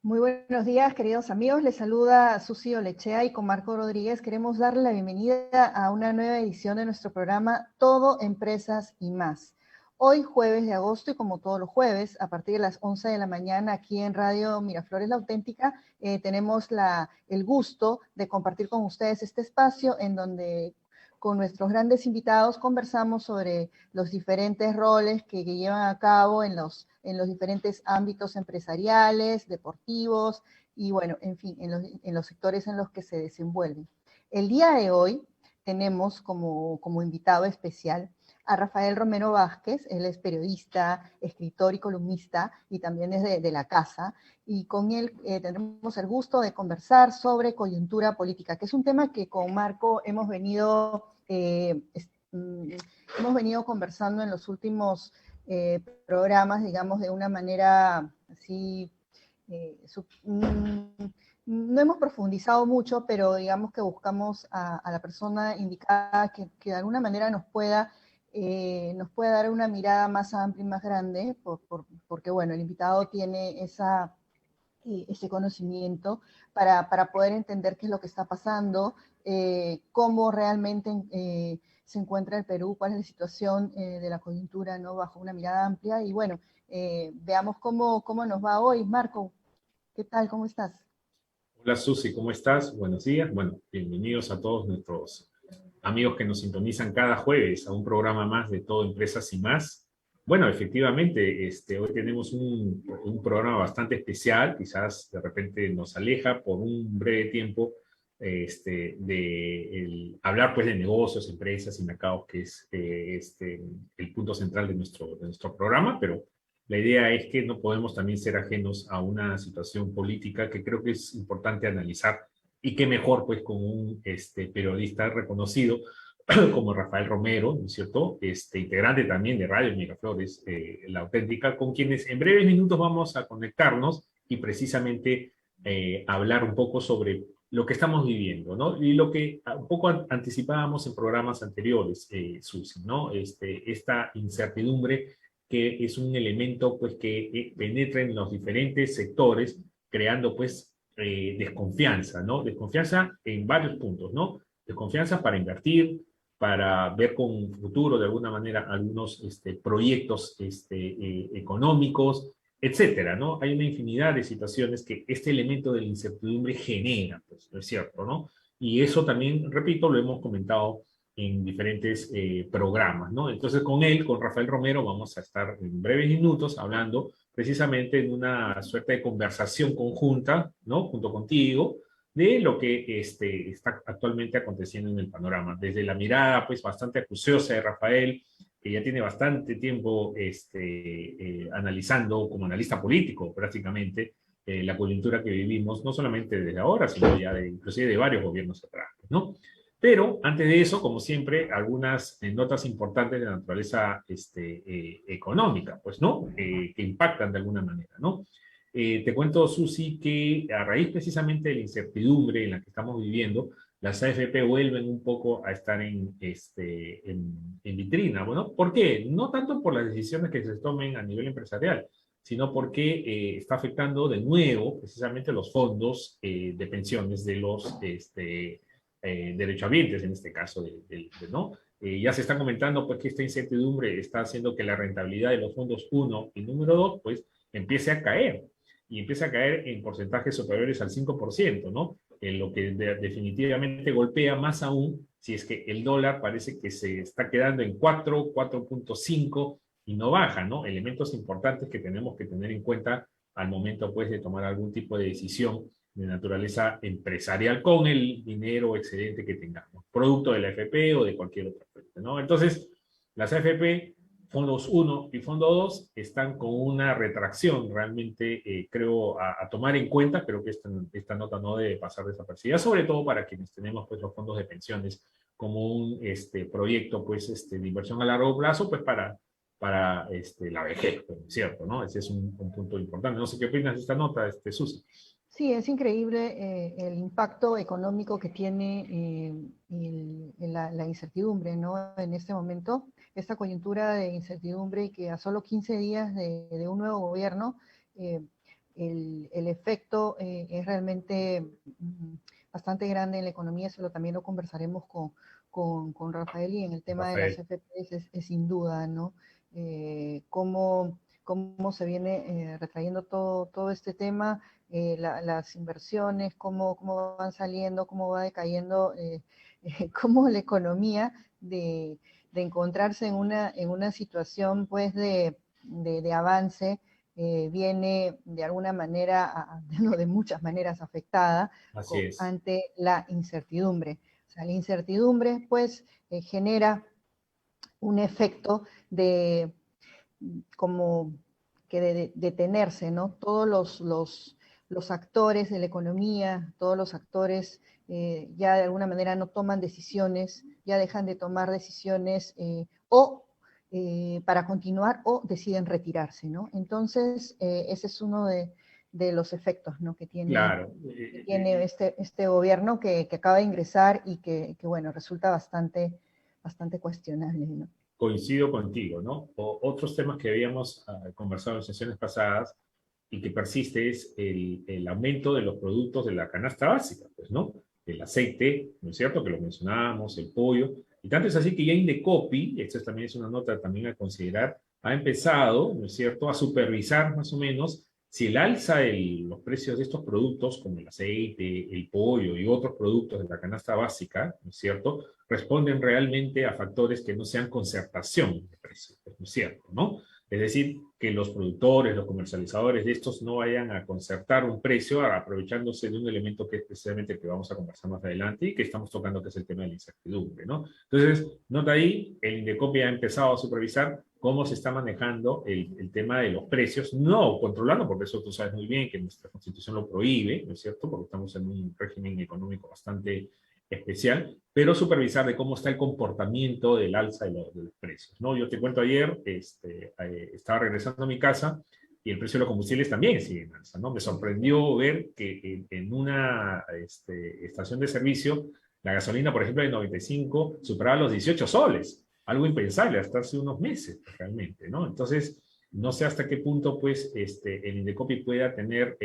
Muy buenos días, queridos amigos. Les saluda Susi Olechea y con Marco Rodríguez queremos darle la bienvenida a una nueva edición de nuestro programa Todo Empresas y Más. Hoy, jueves de agosto, y como todos los jueves, a partir de las 11 de la mañana, aquí en Radio Miraflores La Auténtica, tenemos el gusto de compartir con ustedes este espacio en donde con nuestros grandes invitados conversamos sobre los diferentes roles que llevan a cabo en los diferentes ámbitos empresariales, deportivos y bueno, en fin, en los sectores en los que se desenvuelven. El día de hoy tenemos como invitado especial a Rafael Romero Vázquez. Él es periodista, escritor y columnista, y también es de la casa, y con él tendremos el gusto de conversar sobre coyuntura política, que es un tema que con Marco hemos venido conversando en los últimos programas, digamos, de una manera así, no hemos profundizado mucho, pero digamos que buscamos a la persona indicada que de alguna manera nos pueda dar una mirada más amplia y más grande, porque bueno, el invitado tiene ese conocimiento para poder entender qué es lo que está pasando, cómo realmente se encuentra el Perú, cuál es la situación de la coyuntura, ¿no? Bajo una mirada amplia. Y bueno, veamos cómo nos va hoy. Marco, ¿qué tal? ¿Cómo estás? Hola Susi, ¿cómo estás? Buenos días. Bueno, bienvenidos a todos nuestros amigos que nos sintonizan cada jueves a un programa más de Todo Empresas y Más. Bueno, efectivamente, hoy tenemos un programa bastante especial, quizás de repente nos aleja por un breve tiempo hablar pues de negocios, empresas y mercados, que es el punto central de nuestro programa, pero la idea es que no podemos también ser ajenos a una situación política que creo que es importante analizar, y qué mejor pues con un periodista reconocido como Rafael Romero, ¿no es cierto? Integrante también de Radio Miraflores, La Auténtica, con quienes en breves minutos vamos a conectarnos y precisamente hablar un poco sobre lo que estamos viviendo, ¿no? Y lo que un poco anticipábamos en programas anteriores, Susi, ¿no? Esta incertidumbre que es un elemento pues que penetra en los diferentes sectores, creando pues desconfianza, ¿no? Desconfianza en varios puntos, ¿no? Desconfianza para invertir, para ver con futuro de alguna manera algunos proyectos económicos, etcétera, ¿no? Hay una infinidad de situaciones que este elemento de la incertidumbre genera, pues, ¿no es cierto, no? Y eso también, repito, lo hemos comentado en diferentes programas, ¿no? Entonces con Rafael Romero, vamos a estar en breves minutos hablando precisamente en una suerte de conversación conjunta, ¿no? Junto contigo, de lo que está actualmente aconteciendo en el panorama. Desde la mirada, pues, bastante acuciosa de Rafael, que ya tiene bastante tiempo analizando, como analista político prácticamente, la coyuntura que vivimos, no solamente desde ahora, sino ya inclusive de varios gobiernos atrás, ¿no? Pero antes de eso, como siempre, algunas notas importantes de naturaleza económica, pues, ¿no? Que impactan de alguna manera, ¿no? Te cuento, Susi, que a raíz precisamente de la incertidumbre en la que estamos viviendo, las AFP vuelven un poco a estar en vitrina. Bueno, ¿por qué? No tanto por las decisiones que se tomen a nivel empresarial, sino porque está afectando de nuevo precisamente los fondos de pensiones de los derechohabientes, en este caso, ¿no? Ya se está comentando pues que esta incertidumbre está haciendo que la rentabilidad de los fondos 1 y número 2 pues empiece a caer, y empieza a caer en porcentajes superiores al 5%, ¿no? En lo que definitivamente golpea más aún si es que el dólar parece que se está quedando en 4, 4.5 y no baja, ¿no? Elementos importantes que tenemos que tener en cuenta al momento, pues, de tomar algún tipo de decisión de naturaleza empresarial con el dinero excedente que tengamos, producto de la AFP o de cualquier otra fuente, ¿no? Entonces, las AFP, fondos 1 y fondo 2, están con una retracción realmente, creo, a tomar en cuenta. Creo que esta nota no debe pasar desapercibida, sobre todo para quienes tenemos pues los fondos de pensiones como un proyecto pues de inversión a largo plazo, pues para la vejez, pues, ¿cierto? ¿No? Ese es un punto importante. No sé qué opinas de esta nota, Susi. Sí, es increíble el impacto económico que tiene la incertidumbre, ¿no? En este momento, esta coyuntura de incertidumbre que a solo 15 días de un nuevo gobierno, el efecto es realmente bastante grande en la economía, eso también lo conversaremos con Rafael, y en el tema de las Rafael. FPs es sin duda, ¿no? Cómo se viene retrayendo todo este tema, las inversiones, cómo van saliendo, cómo va decayendo, cómo la economía de encontrarse en una situación pues de avance, viene de alguna manera, no, de muchas maneras afectada Así es. ante la incertidumbre. O sea, la incertidumbre pues genera un efecto de como que de detenerse, ¿no? Todos los actores de la economía, todos los actores ya de alguna manera no toman decisiones, ya dejan de tomar decisiones para continuar o deciden retirarse, ¿no? Entonces, ese es uno de los efectos, ¿no? Claro. Que tiene este gobierno que acaba de ingresar y que, bueno, resulta bastante cuestionable, ¿no? Coincido contigo, ¿no? Otros temas que habíamos conversado en sesiones pasadas y que persiste es el aumento de los productos de la canasta básica, pues, ¿no? El aceite, ¿no es cierto? Que lo mencionábamos, el pollo, y tanto es así que ya Indecopi, esta también es una nota también a considerar, ha empezado, ¿no es cierto?, a supervisar más o menos si el alza de los precios de estos productos, como el aceite, el pollo y otros productos de la canasta básica, ¿no es cierto?, responden realmente a factores que no sean concertación de precios, ¿no es cierto?, ¿no? Es decir, que los productores, los comercializadores de estos no vayan a concertar un precio aprovechándose de un elemento que es precisamente el que vamos a conversar más adelante y que estamos tocando, que es el tema de la incertidumbre, ¿no? Entonces, nota ahí, el Indecopi ha empezado a supervisar cómo se está manejando el tema de los precios, no controlando, porque eso tú sabes muy bien que nuestra Constitución lo prohíbe, ¿no es cierto?, porque estamos en un régimen económico bastante especial, pero supervisar de cómo está el comportamiento del alza de los precios, ¿no? Yo te cuento ayer, estaba regresando a mi casa y el precio de los combustibles también sigue en alza, ¿no? Me sorprendió ver que en una estación de servicio la gasolina, por ejemplo, de 95 superaba los 18 soles, algo impensable hasta hace unos meses, realmente, ¿no? Entonces, no sé hasta qué punto, pues, el Indecopi pueda tener,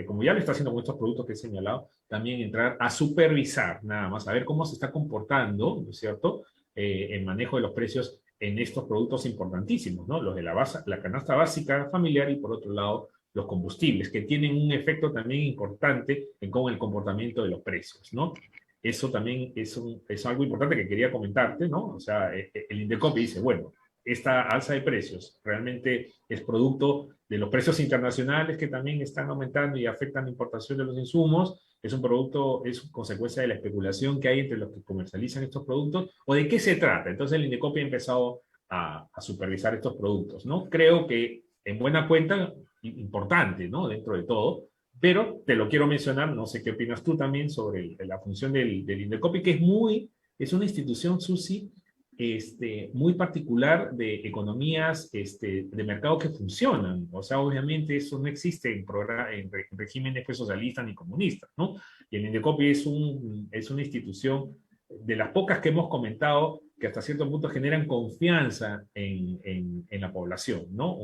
como ya lo está haciendo con estos productos que he señalado, también entrar a supervisar, nada más, a ver cómo se está comportando, ¿no es cierto?, el manejo de los precios en estos productos importantísimos, ¿no? Los de la canasta básica familiar y, por otro lado, los combustibles, que tienen un efecto también importante en cómo el comportamiento de los precios, ¿no? Eso también es algo importante que quería comentarte, ¿no? O sea, el Indecopi dice, bueno, esta alza de precios realmente es producto de los precios internacionales que también están aumentando y afectan la importación de los insumos, es un producto, es consecuencia de la especulación que hay entre los que comercializan estos productos, o de qué se trata. Entonces el Indecopi ha empezado a supervisar estos productos, ¿no? Creo que en buena cuenta, importante, ¿no? Dentro de todo, pero te lo quiero mencionar, no sé qué opinas tú también sobre la función del Indecopi, que es una institución, Susi, muy particular de economías de mercado que funcionan. O sea, obviamente eso no existe en regímenes pues, socialistas ni comunistas, ¿no? Y el Indecopi es una institución de las pocas que hemos comentado que hasta cierto punto generan confianza en la población, ¿no?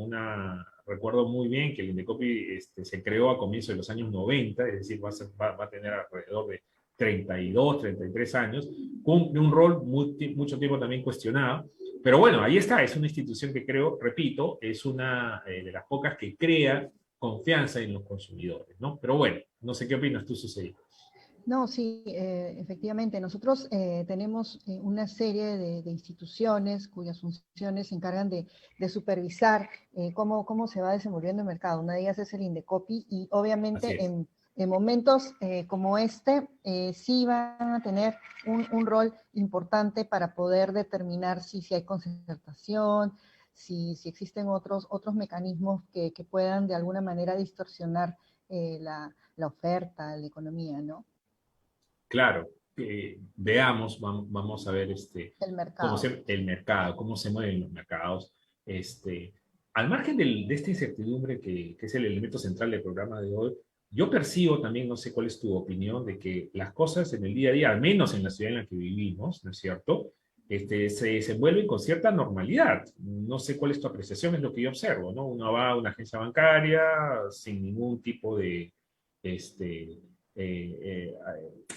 Recuerdo muy bien que el Indecopi se creó a comienzos de los años 90, es decir, va a tener alrededor de 32, 33 años, cumple un rol mucho tiempo también cuestionado, pero bueno, ahí está, es una institución que creo, repito, es una de las pocas que crea confianza en los consumidores, ¿no? Pero bueno, no sé qué opinas tú, Susei. No, sí, efectivamente. Nosotros tenemos una serie de instituciones cuyas funciones se encargan de supervisar cómo se va desenvolviendo el mercado. Una de ellas es el Indecopi y Así obviamente es. en momentos como este sí van a tener un rol importante para poder determinar si hay concertación, si existen otros mecanismos que puedan de alguna manera distorsionar la oferta, la economía, ¿no? Claro, veamos, vamos a ver El mercado. el mercado, cómo se mueven los mercados. Este, Al margen de esta incertidumbre que es el elemento central del programa de hoy, yo percibo también, no sé cuál es tu opinión, de que las cosas en el día a día, al menos en la ciudad en la que vivimos, ¿no es cierto?, se desenvuelven con cierta normalidad. No sé cuál es tu apreciación, es lo que yo observo, ¿no? Uno va a una agencia bancaria sin ningún tipo de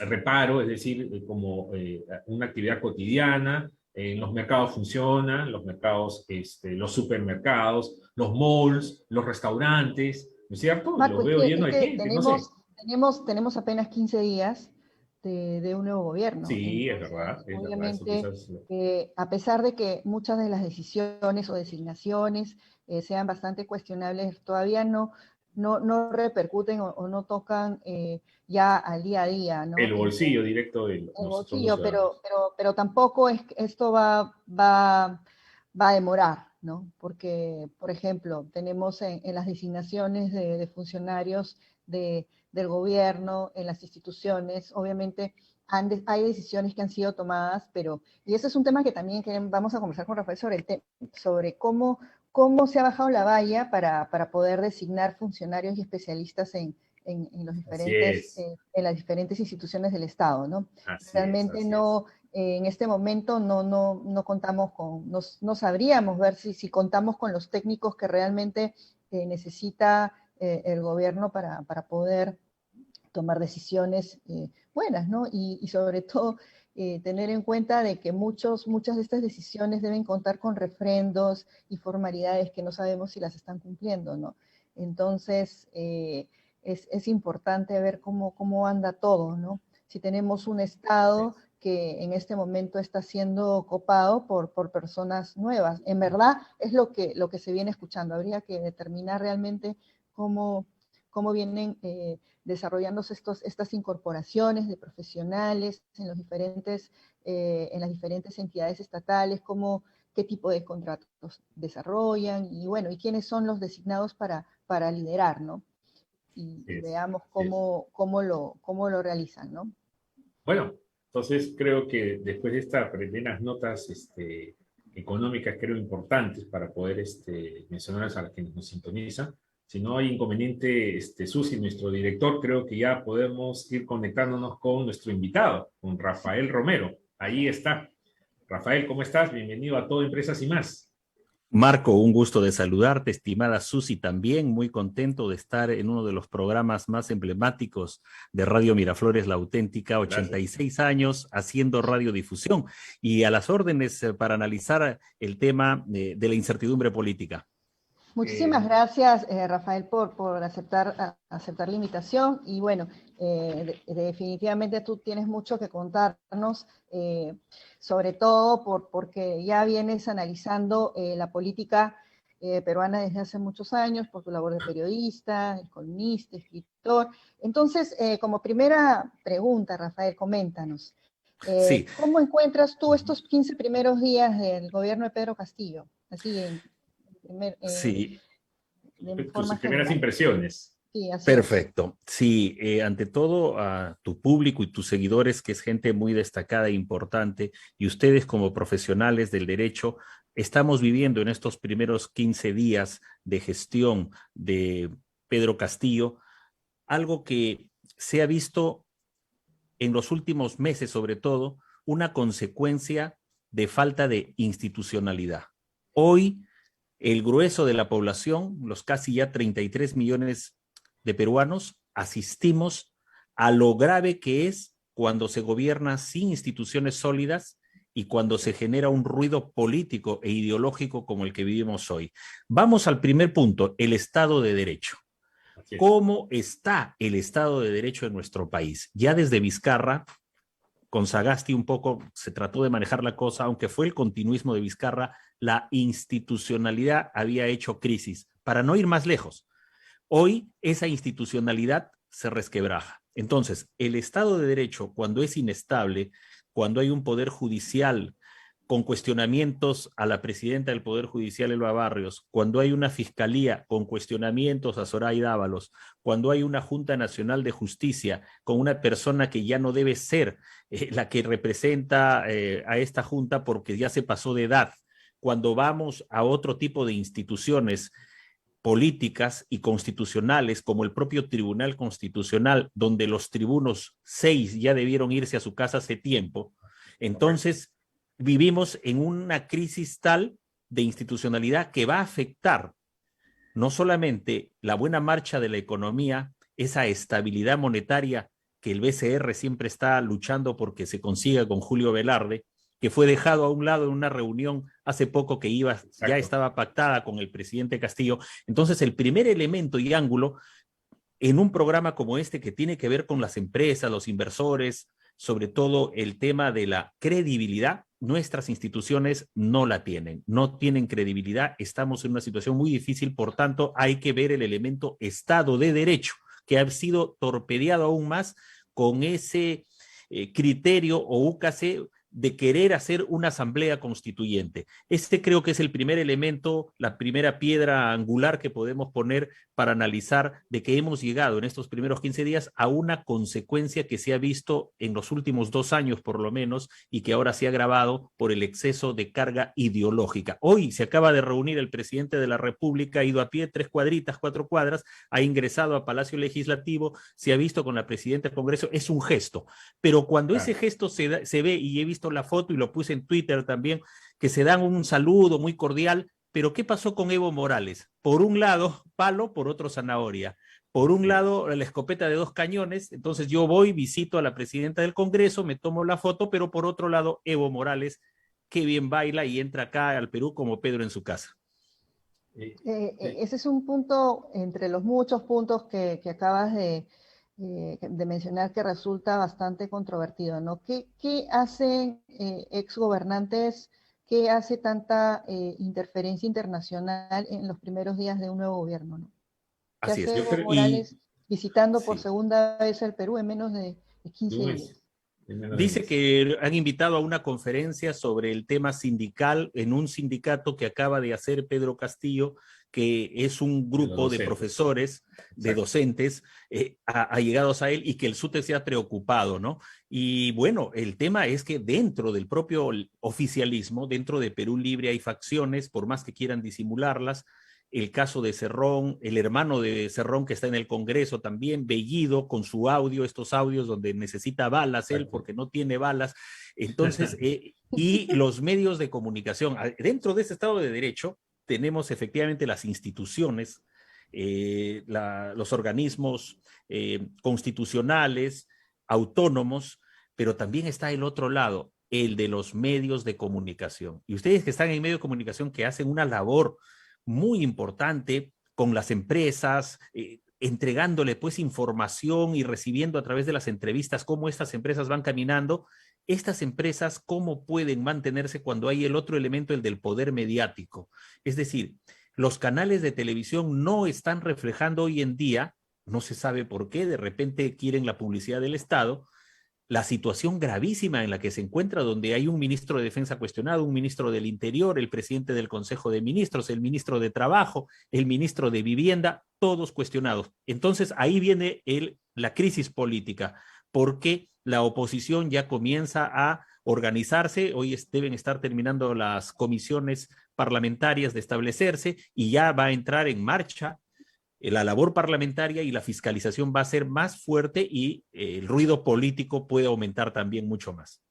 reparo, es decir, como una actividad cotidiana. En los mercados funcionan, los mercados, los supermercados, los malls, los restaurantes, ¿no es cierto? Marco, Los veo lleno es de que gente, no sé. tenemos apenas 15 días de un nuevo gobierno. Sí, Entonces, es verdad, eso obviamente, quizás... a pesar de que muchas de las decisiones o designaciones sean bastante cuestionables, todavía no repercuten o no tocan ya al día a día, ¿no? El bolsillo directo de El nosotros los bolsillo, ciudadanos. pero tampoco esto va a demorar, ¿no? Porque, por ejemplo, tenemos en las designaciones de funcionarios del gobierno, en las instituciones, obviamente hay decisiones que han sido tomadas, y ese es un tema que también vamos a conversar con Rafael sobre cómo se ha bajado la valla para poder designar funcionarios y especialistas en los Así diferentes, es, en las diferentes instituciones del Estado, ¿no? así es, Realmente así es. en este momento no contamos no sabríamos ver si contamos con los técnicos que realmente necesita el gobierno para poder tomar decisiones buenas, ¿no? Y sobre todo tener en cuenta de que muchas de estas decisiones deben contar con refrendos y formalidades que no sabemos si las están cumpliendo, ¿no? Entonces, es importante ver cómo anda todo, ¿no? Si tenemos un Estado que en este momento está siendo copado por personas nuevas. En verdad es lo que se viene escuchando. Habría que determinar realmente cómo vienen desarrollándose estas incorporaciones de profesionales en las diferentes entidades estatales, qué tipo de contratos desarrollan y bueno, y quiénes son los designados para liderar, ¿no? Y Es, veamos es. cómo lo realizan, ¿no? Bueno, entonces creo que después de estas primeras notas económicas, creo importantes para poder mencionarlas a quienes nos sintonizan, si no hay inconveniente, Susi, nuestro director, creo que ya podemos ir conectándonos con nuestro invitado, con Rafael Romero. Ahí está. Rafael, ¿cómo estás? Bienvenido a Todo Empresas y Más. Marco, un gusto de saludarte, estimada Susi, también muy contento de estar en uno de los programas más emblemáticos de Radio Miraflores, La Auténtica, Gracias. 86 años haciendo radiodifusión y a las órdenes para analizar el tema de la incertidumbre política. Muchísimas gracias, Rafael, por aceptar la invitación. Y bueno, definitivamente tú tienes mucho que contarnos, sobre todo porque ya vienes analizando la política peruana desde hace muchos años, por tu labor de periodista, columnista, escritor. Entonces, como primera pregunta, Rafael, coméntanos, Sí. ¿cómo encuentras tú estos 15 primeros días del gobierno de Pedro Castillo? Así en primer, Sí, de Tus forma primeras general. impresiones. Sí, así es. perfecto. Sí, ante todo a tu público y tus seguidores, que es gente muy destacada e importante, y ustedes como profesionales del derecho, estamos viviendo en estos primeros 15 días de gestión de Pedro Castillo algo que se ha visto en los últimos meses, sobre todo, una consecuencia de falta de institucionalidad. Hoy, el grueso de la población, los casi ya 33 millones de peruanos, asistimos a lo grave que es cuando se gobierna sin instituciones sólidas y cuando se genera un ruido político e ideológico como el que vivimos hoy. Vamos al primer punto, el Estado de Derecho. Así es. ¿Cómo está el Estado de Derecho en nuestro país? Ya desde Vizcarra, con Sagasti un poco se trató de manejar la cosa, aunque fue el continuismo de Vizcarra, la institucionalidad había hecho crisis. Para no ir más lejos, hoy esa institucionalidad se resquebraja. Entonces, el Estado de Derecho, cuando es inestable, cuando hay un poder judicial con cuestionamientos a la presidenta del Poder Judicial, Elba Barrios, cuando hay una fiscalía con cuestionamientos a Zoraida Ábalos, cuando hay una Junta Nacional de Justicia con una persona que ya no debe ser la que representa a esta Junta porque ya se pasó de edad, cuando vamos a otro tipo de instituciones políticas y constitucionales, como el propio Tribunal Constitucional, donde los tribunos 6 ya debieron irse a su casa hace tiempo, entonces vivimos en una crisis tal de institucionalidad que va a afectar no solamente la buena marcha de la economía, esa estabilidad monetaria que el BCR siempre está luchando porque se consiga con Julio Velarde, que fue dejado a un lado en una reunión hace poco que ya estaba pactada con el presidente Castillo. Entonces, el primer elemento y ángulo en un programa como este que tiene que ver con las empresas, los inversores, sobre todo el tema de la credibilidad, nuestras instituciones no la tienen, no tienen credibilidad, estamos en una situación muy difícil, por tanto hay que ver el elemento Estado de Derecho, que ha sido torpedeado aún más con ese criterio o UCAC de querer hacer una asamblea constituyente. Este creo que es el primer elemento, la primera piedra angular que podemos poner para analizar de que hemos llegado en estos primeros 15 días a una consecuencia que se ha visto en los últimos 2 años por lo menos y que ahora se ha agravado por el exceso de carga ideológica. Hoy se acaba de reunir el presidente de la República, ha ido a pie 3 cuadritas, 4 cuadras, ha ingresado a Palacio Legislativo, se ha visto con la presidenta del Congreso, es un gesto, pero cuando ese gesto se ve, y he visto la foto y lo puse en Twitter también, que se dan un saludo muy cordial, pero ¿qué pasó con Evo Morales? Por un lado, palo, por otro, zanahoria. Por un lado, la escopeta de 2 cañones, entonces yo voy, visito a la presidenta del Congreso, me tomo la foto, pero por otro lado, Evo Morales, qué bien baila y entra acá al Perú como Pedro en su casa. Ese es un punto entre los muchos puntos que acabas de mencionar que resulta bastante controvertido, ¿no? ¿Qué hacen exgobernantes? ¿Qué hace tanta interferencia internacional en los primeros días de un nuevo gobierno, ¿no? ¿Qué Así es. hace Evo Morales visitando por Sí. segunda vez el Perú en menos de 15 días? Dice que han invitado a una conferencia sobre el tema sindical en un sindicato que acaba de hacer Pedro Castillo, que es un grupo de profesores, de docentes, allegados a él, y que el SUTE se ha preocupado, ¿no? Y bueno, el tema es que dentro del propio oficialismo, dentro de Perú Libre hay facciones, por más que quieran disimularlas. El caso de Cerrón, el hermano de Cerrón que está en el Congreso también, Bellido, con su audio, estos audios donde necesita balas él porque no tiene balas. Entonces, y los medios de comunicación. Dentro de este Estado de Derecho tenemos efectivamente las instituciones, los organismos constitucionales, autónomos, pero también está el otro lado, el de los medios de comunicación. Y ustedes que están en medios de comunicación que hacen una labor muy importante con las empresas, entregándole pues información y recibiendo a través de las entrevistas cómo estas empresas van caminando. Estas empresas, ¿cómo pueden mantenerse cuando hay el otro elemento, el del poder mediático? Es decir, los canales de televisión no están reflejando hoy en día, no se sabe por qué, de repente quieren la publicidad del Estado, la situación gravísima en la que se encuentra, donde hay un ministro de Defensa cuestionado, un ministro del Interior, el presidente del Consejo de Ministros, el ministro de Trabajo, el ministro de Vivienda, todos cuestionados. Entonces ahí viene la crisis política, porque la oposición ya comienza a organizarse, hoy deben estar terminando las comisiones parlamentarias de establecerse y ya va a entrar en marcha la labor parlamentaria y la fiscalización va a ser más fuerte y el ruido político puede aumentar también mucho más.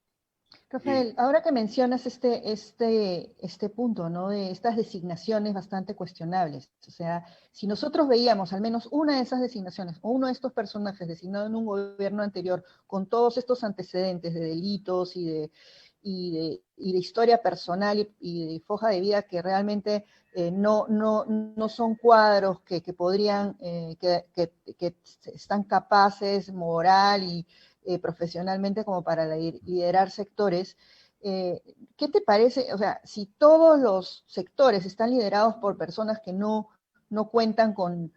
Rafael, ahora que mencionas este punto, ¿no? De estas designaciones bastante cuestionables. O sea, si nosotros veíamos al menos una de esas designaciones o uno de estos personajes designado en un gobierno anterior con todos estos antecedentes de delitos y de historia personal y de foja de vida que realmente no son cuadros que podrían, que están capaces moral y profesionalmente como para liderar sectores. ¿Qué te parece? O sea, si todos los sectores están liderados por personas que no cuentan con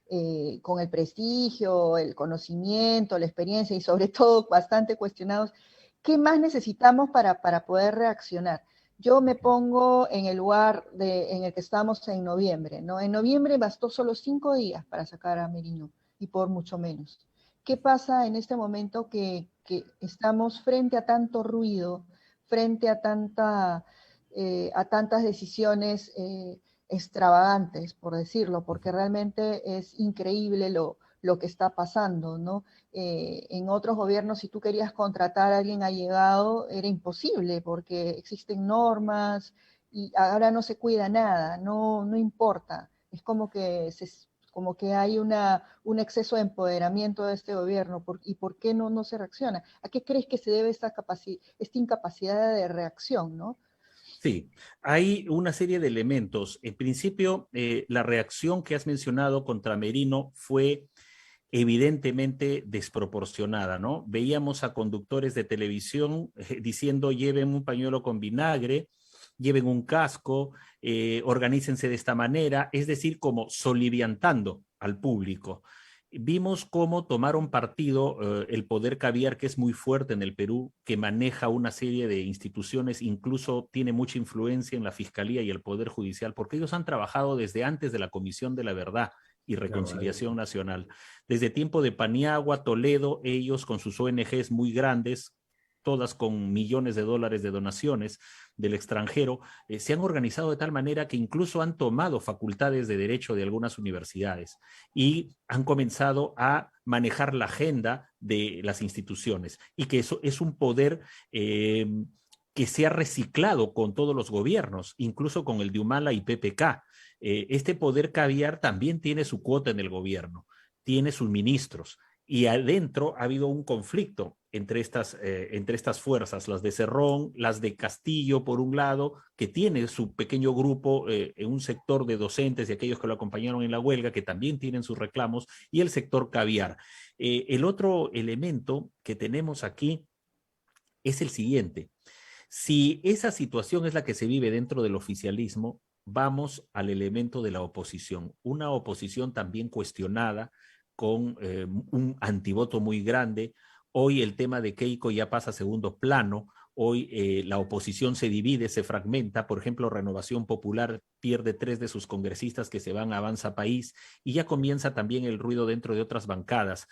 el prestigio, el conocimiento, la experiencia y sobre todo bastante cuestionados, ¿qué más necesitamos para poder reaccionar? Yo me pongo en el lugar en el que estamos en noviembre, ¿no? En noviembre bastó solo 5 días para sacar a Merino, y por mucho menos. ¿Qué pasa en este momento que estamos frente a tanto ruido, frente a tantas decisiones extravagantes, por decirlo, porque realmente es increíble lo lo que está pasando, ¿no? En otros gobiernos, si tú querías contratar a alguien allegado, era imposible porque existen normas y ahora no se cuida nada, no importa. Es como que hay un exceso de empoderamiento de este gobierno. ¿Y por qué no se reacciona? ¿A qué crees que se debe esta incapacidad de reacción, no? Sí, hay una serie de elementos. En principio, la reacción que has mencionado contra Merino fue evidentemente desproporcionada, ¿no? Veíamos a conductores de televisión diciendo lleven un pañuelo con vinagre, lleven un casco, organícense de esta manera, es decir, como soliviantando al público. Vimos cómo tomaron partido el poder caviar, que es muy fuerte en el Perú, que maneja una serie de instituciones, incluso tiene mucha influencia en la Fiscalía y el Poder Judicial, porque ellos han trabajado desde antes de la Comisión de la Verdad y Reconciliación Nacional. Desde tiempo de Paniagua, Toledo, ellos con sus ONGs muy grandes, todas con millones de dólares de donaciones del extranjero, se han organizado de tal manera que incluso han tomado facultades de derecho de algunas universidades y han comenzado a manejar la agenda de las instituciones y que eso es un poder que se ha reciclado con todos los gobiernos, incluso con el de Humala y PPK. Este poder caviar también tiene su cuota en el gobierno, tiene sus ministros, y adentro ha habido un conflicto entre estas fuerzas, las de Cerrón, las de Castillo, por un lado, que tiene su pequeño grupo en un sector de docentes y aquellos que lo acompañaron en la huelga, que también tienen sus reclamos, y el sector caviar. El otro elemento que tenemos aquí es el siguiente. Si esa situación es la que se vive dentro del oficialismo, vamos al elemento de la oposición. Una oposición también cuestionada, con un antivoto muy grande. Hoy el tema de Keiko ya pasa a segundo plano. Hoy la oposición se divide, se fragmenta. Por ejemplo, Renovación Popular pierde 3 de sus congresistas que se van a Avanza País, y ya comienza también el ruido dentro de otras bancadas.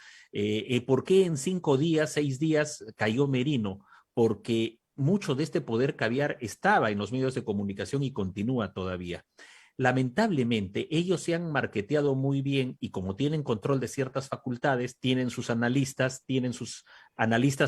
¿Por qué en 5 días, 6 días cayó Merino? Porque mucho de este poder caviar estaba en los medios de comunicación y continúa todavía. Lamentablemente, ellos se han marketeado muy bien y como tienen control de ciertas facultades, tienen sus analistas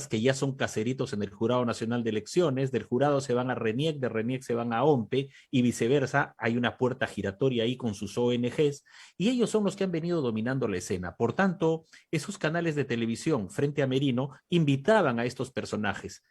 que ya son caseritos en el Jurado Nacional de Elecciones, del jurado se van a RENIEC, de RENIEC se van a OMPE y viceversa. Hay una puerta giratoria ahí con sus ONGs y ellos son los que han venido dominando la escena. Por tanto, esos canales de televisión frente a Merino invitaban a estos personajes.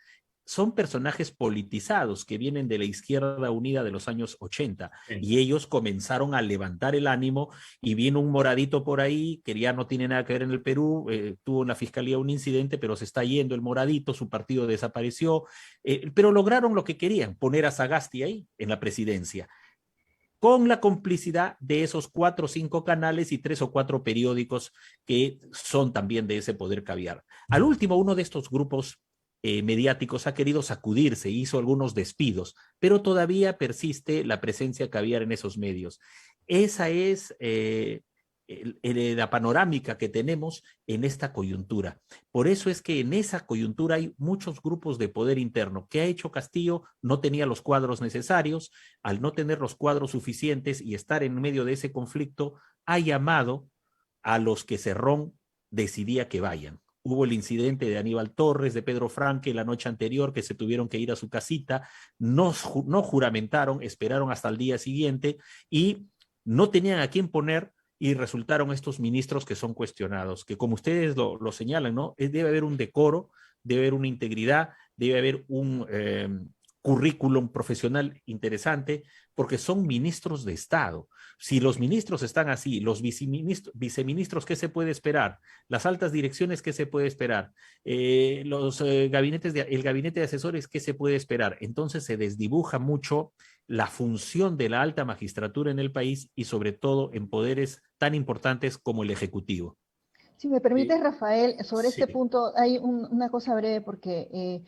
Son personajes politizados que vienen de la izquierda unida de los años 80 y ellos comenzaron a levantar el ánimo y viene un moradito por ahí que ya no tiene nada que ver en el Perú, tuvo en la fiscalía un incidente, pero se está yendo el moradito, su partido desapareció, pero lograron lo que querían, poner a Sagasti ahí en la presidencia, con la complicidad de esos 4 o 5 canales y 3 o 4 periódicos que son también de ese poder caviar. Al último, uno de estos grupos mediáticos ha querido sacudirse, hizo algunos despidos, pero todavía persiste la presencia caviar en esos medios. Esa es la panorámica que tenemos en esta coyuntura. Por eso es que en esa coyuntura hay muchos grupos de poder interno. ¿Qué ha hecho Castillo? No tenía los cuadros necesarios. Al no tener los cuadros suficientes y estar en medio de ese conflicto, ha llamado a los que Cerrón decidía que vayan. Hubo el incidente de Aníbal Torres, de Pedro Franque la noche anterior, que se tuvieron que ir a su casita, no juramentaron, esperaron hasta el día siguiente y no tenían a quién poner, y resultaron estos ministros que son cuestionados, que como ustedes lo señalan, ¿no? Debe haber un decoro, debe haber una integridad, debe haber un currículum profesional interesante, porque son ministros de Estado. Si los ministros están así, los viceministros, ¿qué se puede esperar? Las altas direcciones, ¿qué se puede esperar? El gabinete de asesores, ¿qué se puede esperar? Entonces se desdibuja mucho la función de la alta magistratura en el país y sobre todo en poderes tan importantes como el Ejecutivo. Si me permites, Rafael, sobre Sí. este punto hay una cosa breve porque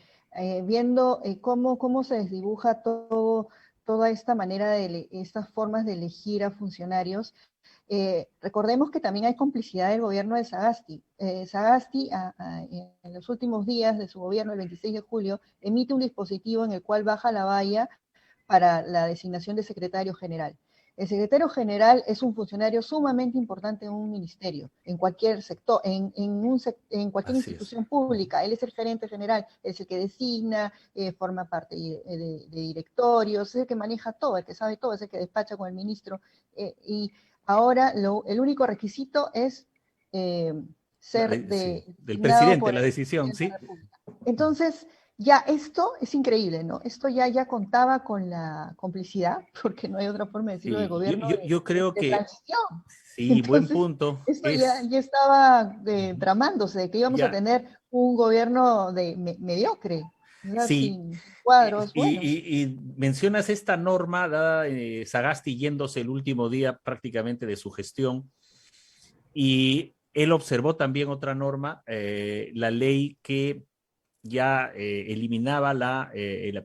viendo cómo se desdibuja toda esta manera estas formas de elegir a funcionarios, recordemos que también hay complicidad del gobierno de Sagasti. Sagasti, en los últimos días de su gobierno, el 26 de julio, emite un dispositivo en el cual baja la valla para la designación de secretario general. El secretario general es un funcionario sumamente importante en un ministerio, en cualquier sector, en cualquier Así es. institución pública. Él es el gerente general, es el que designa, forma parte de directorios, es el que maneja todo, el que sabe todo, es el que despacha con el ministro. Y ahora el único requisito es ser Sí, del designado presidente por la el decisión, presidente de ¿sí? la República. Entonces, ya esto es increíble, ¿no? Esto ya contaba con la complicidad, porque no hay otra forma de decirlo, del Sí, yo, gobierno yo, yo creo de que transición. sí, buen Entonces, punto. esto Es, ya estaba ujú, tramándose, de que íbamos a ya, tener un gobierno mediocre, ¿verdad? sí. Sin cuadros buenos. Y mencionas esta norma, dada Sagasti yéndose el último día prácticamente de su gestión, y él observó también otra norma, la ley que ya eliminaba la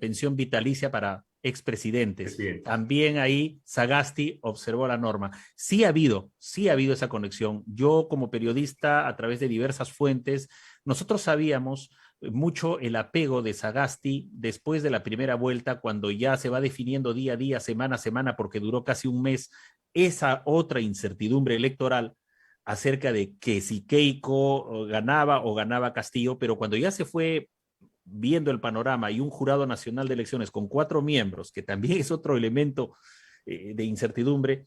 pensión vitalicia para expresidentes. Presidentes. También ahí Sagasti observó la norma. Sí ha habido esa conexión. Yo como periodista, a través de diversas fuentes, nosotros sabíamos mucho el apego de Sagasti después de la primera vuelta, cuando ya se va definiendo día a día, semana a semana, porque duró casi un mes, esa otra incertidumbre electoral acerca de que si Keiko ganaba o ganaba Castillo, pero cuando ya se fue viendo el panorama y un jurado nacional de elecciones con 4 miembros, que también es otro elemento de incertidumbre,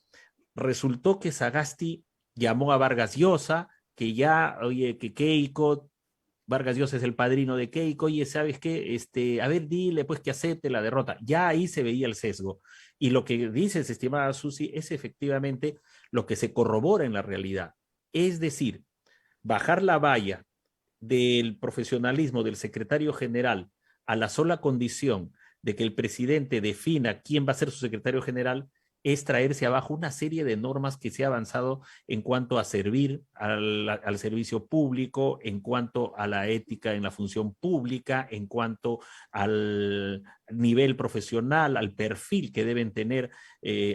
resultó que Sagasti llamó a Vargas Llosa, que ya, oye, que Keiko, Vargas Llosa es el padrino de Keiko, oye, ¿sabes qué? A ver, dile pues que acepte la derrota. Ya ahí se veía el sesgo. Y lo que dices, estimada Susi, es efectivamente lo que se corrobora en la realidad. Es decir, bajar la valla del profesionalismo del secretario general a la sola condición de que el presidente defina quién va a ser su secretario general, es traerse abajo una serie de normas que se ha avanzado en cuanto a servir al servicio público, en cuanto a la ética en la función pública, en cuanto al nivel profesional, al perfil que deben tener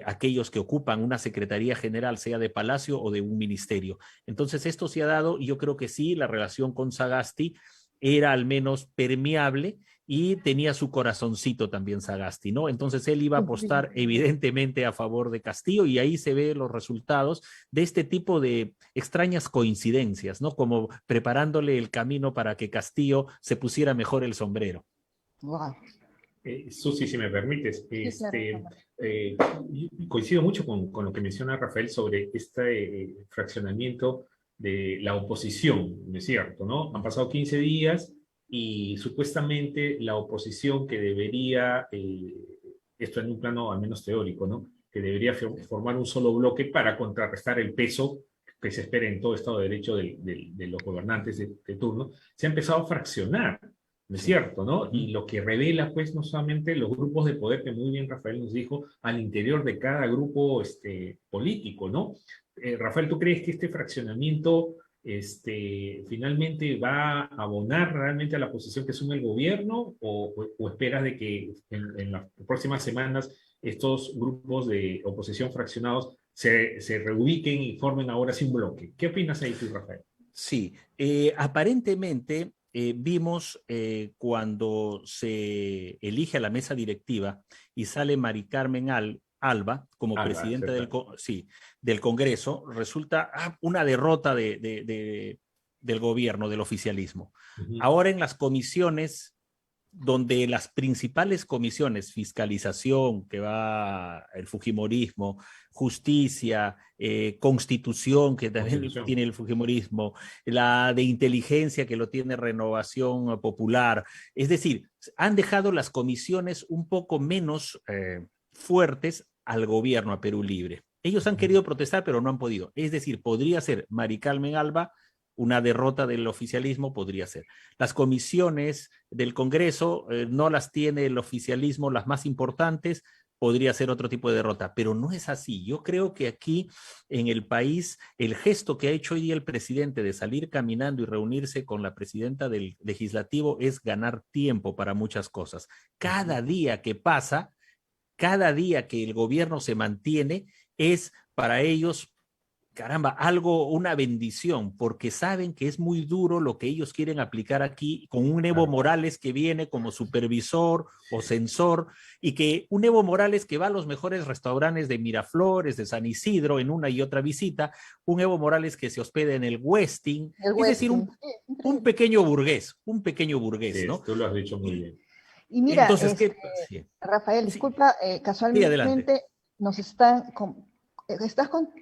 aquellos que ocupan una secretaría general, sea de Palacio o de un ministerio. Entonces, esto se ha dado y yo creo que sí, la relación con Sagasti era al menos permeable y tenía su corazoncito también Sagasti, ¿no? Entonces él iba a apostar evidentemente a favor de Castillo y ahí se ve los resultados de este tipo de extrañas coincidencias, ¿no? Como preparándole el camino para que Castillo se pusiera mejor el sombrero. Wow. Susi, si me permites, Sí, claro. eh, coincido mucho con lo que menciona Rafael sobre este fraccionamiento de la oposición, ¿no es cierto? ¿No? Han pasado 15 días y supuestamente la oposición que debería, esto en un plano al menos teórico, ¿no? Que debería formar un solo bloque para contrarrestar el peso que se espera en todo Estado de Derecho de los gobernantes de turno, se ha empezado a fraccionar. ¿No es Sí. cierto? ¿No? Y lo que revela, pues, no solamente los grupos de poder, que muy bien Rafael nos dijo, al interior de cada grupo político, ¿no? Rafael, ¿tú crees que este fraccionamiento finalmente va a abonar realmente a la posición que asume el gobierno o esperas de que en las próximas semanas estos grupos de oposición fraccionados se reubiquen y formen ahora sí un bloque? ¿Qué opinas ahí tú, Rafael? Sí, aparentemente vimos cuando se elige a la mesa directiva y sale Mari Carmen Alba como Alba, presidenta ¿cierto? del Congreso, resulta una derrota del gobierno, del oficialismo. Uh-huh. Ahora en las comisiones donde las principales comisiones, fiscalización, que va el Fujimorismo, justicia, constitución, que también tiene el Fujimorismo, la de inteligencia, que lo tiene Renovación Popular, es decir, han dejado las comisiones un poco menos fuertes al gobierno, a Perú Libre. Ellos han querido protestar, pero no han podido. Es decir, podría ser Mari Carmen Alba una derrota del oficialismo, podría ser. Las comisiones del Congreso no las tiene el oficialismo, las más importantes, podría ser otro tipo de derrota, pero no es así. Yo creo que aquí en el país, el gesto que ha hecho hoy día el presidente de salir caminando y reunirse con la presidenta del legislativo es ganar tiempo para muchas cosas. Cada día que pasa, cada día que el gobierno se mantiene, es para ellos caramba, algo, una bendición, porque saben que es muy duro lo que ellos quieren aplicar aquí con un Evo Morales que viene como supervisor o censor, y que un Evo Morales que va a los mejores restaurantes de Miraflores, de San Isidro, en una y otra visita, un Evo Morales que se hospeda en el Westin, es decir, un pequeño burgués, Sí, ¿no? tú lo has dicho muy bien. Y mira, Entonces, ¿qué? Sí. Rafael, Sí. disculpa, Sí, casualmente adelante. nos estás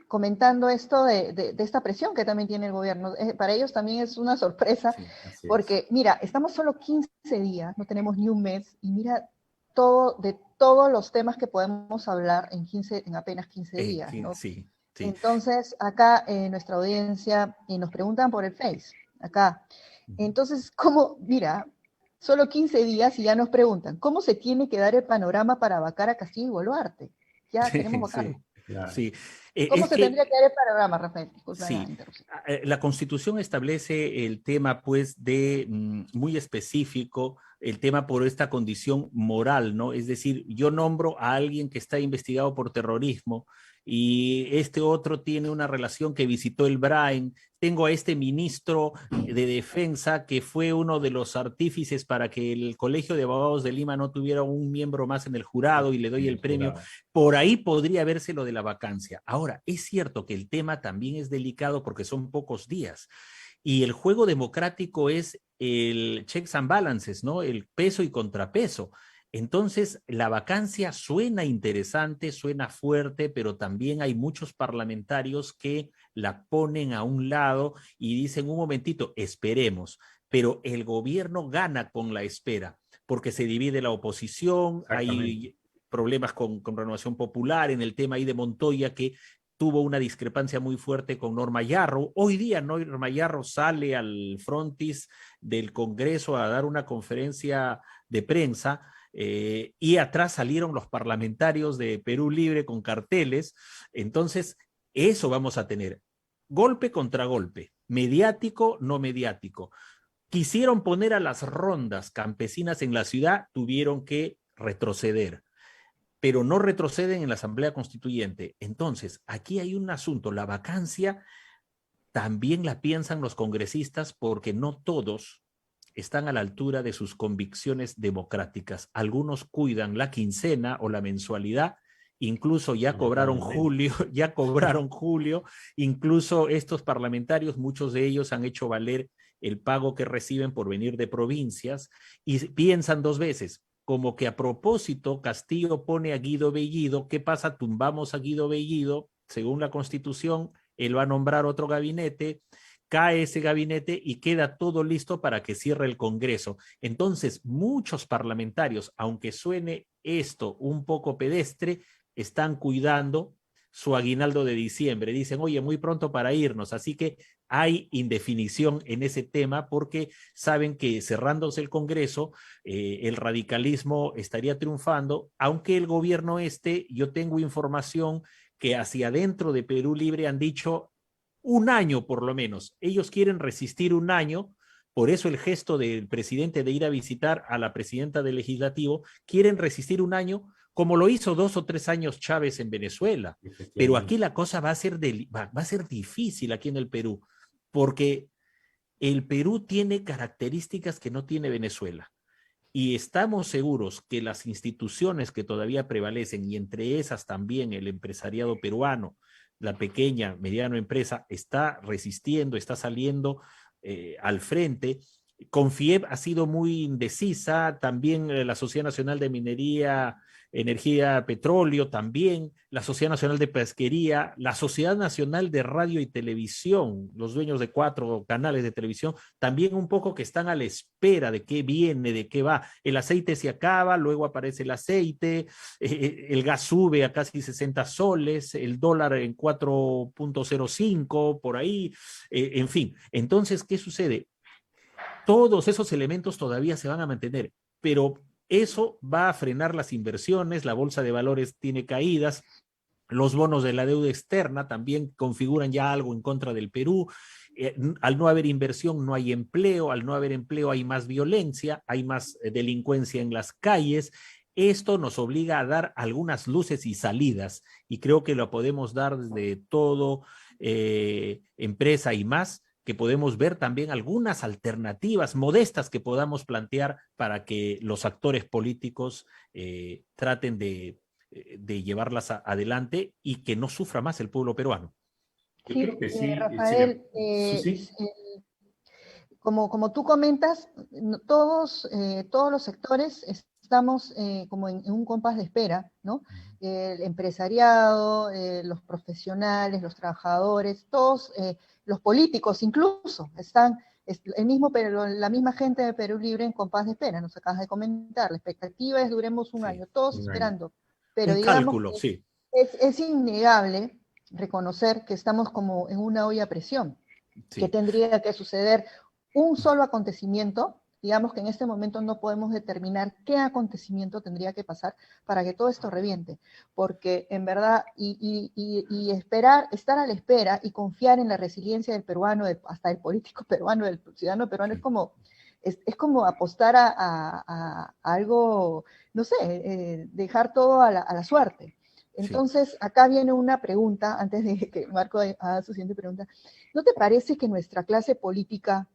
comentando esto de esta presión que también tiene el gobierno. Para ellos también es una sorpresa, Sí, así porque es. mira, estamos solo 15 días, no tenemos ni un mes, y mira de todos los temas que podemos hablar en apenas 15 días, ¿no? Sí, sí. Entonces, acá en nuestra audiencia nos preguntan por el Face, acá. Entonces, ¿cómo? Mira, solo 15 días y ya nos preguntan, ¿cómo se tiene que dar el panorama para vacar a Castillo y Boluarte? Ya queremos vacarlo. Claro. Sí. ¿Cómo Es se que tendría que dar el panorama, Rafael? Disculpa la sí, interrupción. la Constitución establece el tema, pues, de muy específico, el tema por esta condición moral, ¿no? Es decir, yo nombro a alguien que está investigado por terrorismo y este otro tiene una relación que visitó el Brain. Tengo a este ministro de Defensa que fue uno de los artífices para que el Colegio de Abogados de Lima no tuviera un miembro más en el jurado y le doy el premio. Por ahí podría verse lo de la vacancia. Ahora, es cierto que el tema también es delicado porque son pocos días y el juego democrático es el checks and balances, ¿no? El peso y contrapeso. Entonces, la vacancia suena interesante, suena fuerte, pero también hay muchos parlamentarios que la ponen a un lado y dicen, un momentito, esperemos, pero el gobierno gana con la espera, porque se divide la oposición, hay problemas con Renovación Popular, en el tema ahí de Montoya, que tuvo una discrepancia muy fuerte con Norma Yarro. Hoy día Norma Yarro sale al frontis del Congreso a dar una conferencia de prensa y atrás salieron los parlamentarios de Perú Libre con carteles. Entonces, eso vamos a tener. Golpe contra golpe, mediático, no mediático. Quisieron poner a las rondas campesinas en la ciudad, tuvieron que retroceder, pero no retroceden en la Asamblea Constituyente. Entonces, aquí hay un asunto, la vacancia también la piensan los congresistas porque no todos están a la altura de sus convicciones democráticas. Algunos cuidan la quincena o la mensualidad, incluso ya cobraron julio, incluso estos parlamentarios, muchos de ellos han hecho valer el pago que reciben por venir de provincias y piensan dos veces, como que a propósito Castillo pone a Guido Bellido, ¿qué pasa? Tumbamos a Guido Bellido, según la Constitución, él va a nombrar otro gabinete, cae ese gabinete y queda todo listo para que cierre el Congreso. Entonces, muchos parlamentarios, aunque suene esto un poco pedestre, están cuidando su aguinaldo de diciembre. Dicen, oye, muy pronto para irnos. Así que hay indefinición en ese tema porque saben que cerrándose el Congreso, el radicalismo estaría triunfando, aunque el gobierno yo tengo información que hacia adentro de Perú Libre han dicho un año por lo menos. Ellos quieren resistir un año, por eso el gesto del presidente de ir a visitar a la presidenta del legislativo, quieren resistir un año como lo hizo 2 o 3 años Chávez en Venezuela. Pero aquí la cosa va a ser difícil aquí en el Perú, porque el Perú tiene características que no tiene Venezuela. Y estamos seguros que las instituciones que todavía prevalecen, y entre esas también el empresariado peruano, la pequeña, mediana empresa, está resistiendo, está saliendo al frente. Confiep ha sido muy indecisa, también la Sociedad Nacional de Minería, Energía, Petróleo, también la Sociedad Nacional de Pesquería, la Sociedad Nacional de Radio y Televisión, los dueños de 4 canales de televisión, también un poco que están a la espera de qué viene, de qué va. El aceite se acaba, luego aparece el aceite, el gas sube a casi 60 soles, el dólar en 4.05, por ahí, en fin. Entonces, ¿qué sucede? Todos esos elementos todavía se van a mantener, pero eso va a frenar las inversiones, la bolsa de valores tiene caídas, los bonos de la deuda externa también configuran ya algo en contra del Perú. Al no haber inversión no hay empleo, al no haber empleo hay más violencia, hay más delincuencia en las calles. Esto nos obliga a dar algunas luces y salidas, y creo que lo podemos dar desde todo, empresa y más, que podemos ver también algunas alternativas modestas que podamos plantear para que los actores políticos traten de llevarlas adelante y que no sufra más el pueblo peruano. Yo Sí, creo que sí, Rafael, Susi. como tú comentas, todos los sectores estamos como en un compás de espera, ¿no? El empresariado, los profesionales, los trabajadores, todos, los políticos incluso, están, la misma gente de Perú Libre en compás de espera, nos acabas de comentar, la expectativa es duremos un año, todos Un año. esperando, pero Un digamos cálculo, que sí. es innegable reconocer que estamos como en una olla a presión, que Sí. tendría que suceder un solo acontecimiento. Digamos que en este momento no podemos determinar qué acontecimiento tendría que pasar para que todo esto reviente, porque en verdad, y esperar, estar a la espera y confiar en la resiliencia del peruano, hasta el político peruano, del ciudadano peruano, es como apostar a algo, no sé, dejar todo a la suerte. Entonces, acá viene una pregunta, antes de que Marco haga su siguiente pregunta. ¿No te parece que nuestra clase política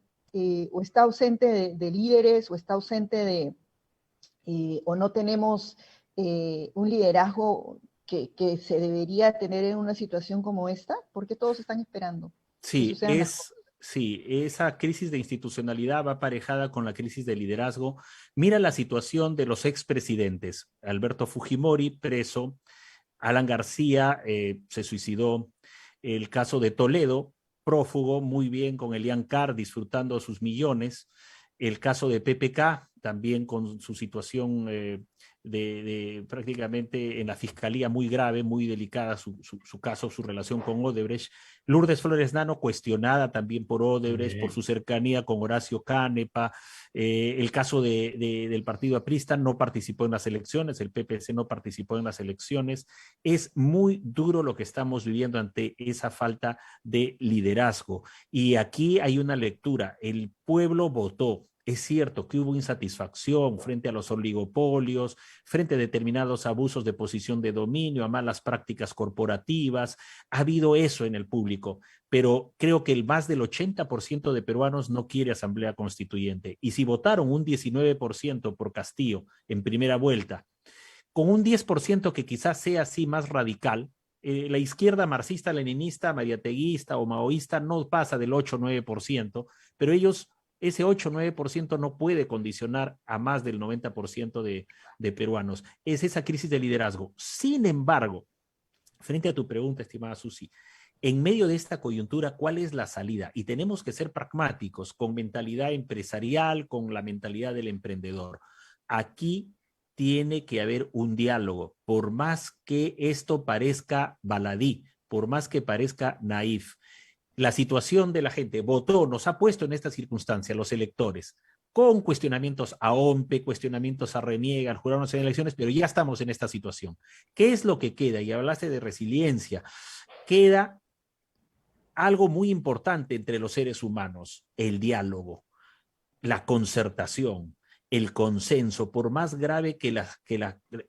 o está ausente de líderes, o está ausente o no tenemos un liderazgo que se debería tener en una situación como esta? Porque todos están esperando que Sí, sucedan las cosas. sí, esa crisis de institucionalidad va aparejada con la crisis de liderazgo. Mira la situación de los expresidentes. Alberto Fujimori, preso. Alan García se suicidó. El caso de Toledo, prófugo, muy bien con Elian Carr, disfrutando sus millones. El caso de PPK, también con su situación prácticamente en la fiscalía muy grave, muy delicada su caso, su relación con Odebrecht. Lourdes Flores Nano, cuestionada también por Odebrecht, por su cercanía con Horacio Canepa. El caso del partido aprista, no participó en las elecciones, el PPC no participó en las elecciones. Es muy duro lo que estamos viviendo ante esa falta de liderazgo. Y aquí hay una lectura, el pueblo votó. Es cierto que hubo insatisfacción frente a los oligopolios, frente a determinados abusos de posición de dominio, a malas prácticas corporativas. Ha habido eso en el público, pero creo que el más del 80% de peruanos no quiere asamblea constituyente. Y si votaron un 19% por Castillo en primera vuelta, con un 10% que quizás sea así más radical, la izquierda marxista, leninista, mariateguista o maoísta no pasa del 8-9%, pero ellos, ese 8-9% no puede condicionar a más del 90% de peruanos. Es esa crisis de liderazgo. Sin embargo, frente a tu pregunta, estimada Susi, en medio de esta coyuntura, ¿cuál es la salida? Y tenemos que ser pragmáticos, con mentalidad empresarial, con la mentalidad del emprendedor. Aquí tiene que haber un diálogo, por más que esto parezca baladí, por más que parezca naif. La situación de la gente votó, nos ha puesto en esta circunstancia, los electores, con cuestionamientos a OMPE, cuestionamientos a Reniega, al Jurado Nacional de Elecciones, pero ya estamos en esta situación. ¿Qué es lo que queda? Y hablaste de resiliencia. Queda algo muy importante entre los seres humanos, el diálogo, la concertación, el consenso, por más grave que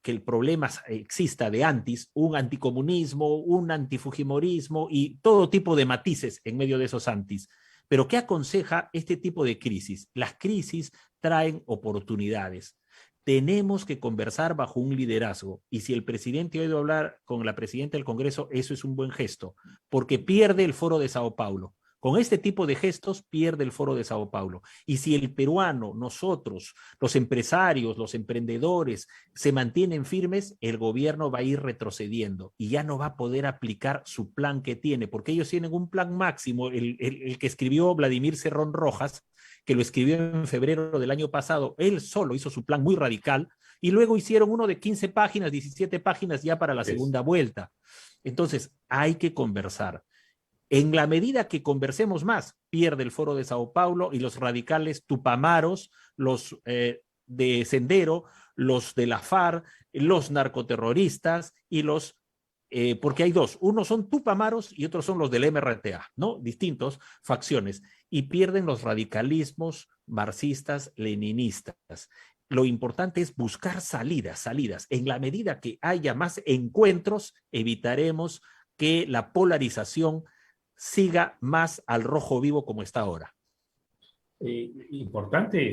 el problema exista de un anticomunismo, un antifujimorismo y todo tipo de matices en medio de esos antis. Pero ¿qué aconseja este tipo de crisis? Las crisis traen oportunidades. Tenemos que conversar bajo un liderazgo. Y si el presidente ha oído hablar con la presidenta del Congreso, eso es un buen gesto, porque pierde el foro de Sao Paulo. Con este tipo de gestos pierde el foro de Sao Paulo. Y si el peruano, nosotros, los empresarios, los emprendedores, se mantienen firmes, el gobierno va a ir retrocediendo y ya no va a poder aplicar su plan que tiene, porque ellos tienen un plan máximo, el que escribió Vladimir Cerrón Rojas, que lo escribió en febrero del año pasado. Él solo hizo su plan muy radical y luego hicieron uno de 15 páginas, 17 páginas ya para la segunda vuelta. Entonces, hay que conversar. En la medida que conversemos más, pierde el foro de Sao Paulo y los radicales tupamaros, los de Sendero, los de la FARC, los narcoterroristas y los, porque hay dos, unos son tupamaros y otros son los del MRTA, ¿no? Distintos facciones, y pierden los radicalismos marxistas, leninistas. lo importante es buscar salidas. En la medida que haya más encuentros, evitaremos que la polarización siga más al rojo vivo como está ahora. Importante,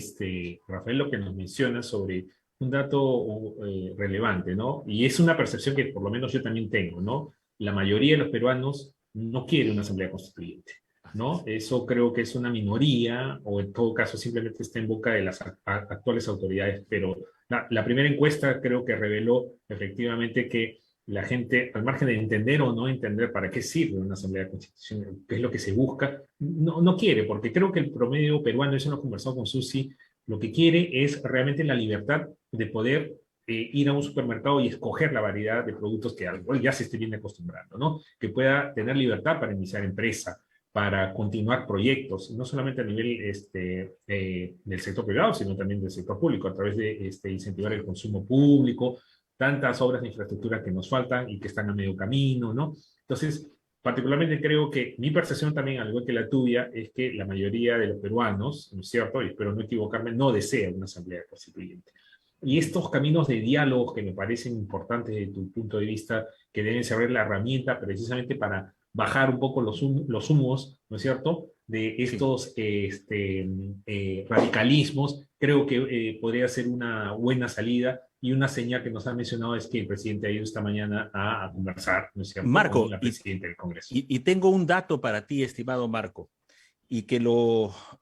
Rafael, lo que nos menciona sobre un dato relevante, ¿no? Y es una percepción que por lo menos yo también tengo, ¿no? La mayoría de los peruanos no quiere una asamblea constituyente, ¿no? Eso creo que es una minoría, o en todo caso simplemente está en boca de las actuales autoridades, pero la primera encuesta creo que reveló efectivamente que la gente, al margen de entender o no entender para qué sirve una asamblea constitucional, qué es lo que se busca, no quiere, porque creo que el promedio peruano, eso lo he conversado con Susi, lo que quiere es realmente la libertad de poder ir a un supermercado y escoger la variedad de productos que al cual ya se esté bien acostumbrando, ¿no? Que pueda tener libertad para iniciar empresa, para continuar proyectos, no solamente a nivel del sector privado, sino también del sector público, a través de incentivar el consumo público, tantas obras de infraestructura que nos faltan y que están a medio camino, ¿no? Entonces, particularmente creo que mi percepción también, al igual que la tuya, es que la mayoría de los peruanos, ¿no es cierto? Y espero no equivocarme, no desea una asamblea constituyente. Y estos caminos de diálogo que me parecen importantes desde tu punto de vista, que deben ser la herramienta precisamente para bajar un poco los humos, ¿no es cierto?, de estos radicalismos, creo que podría ser una buena salida. Y una señal que nos ha mencionado es que el presidente ha ido esta mañana a conversar, ¿no es cierto?, Marco, con la presidenta del Congreso. Y tengo un dato para ti, estimado Marco, y que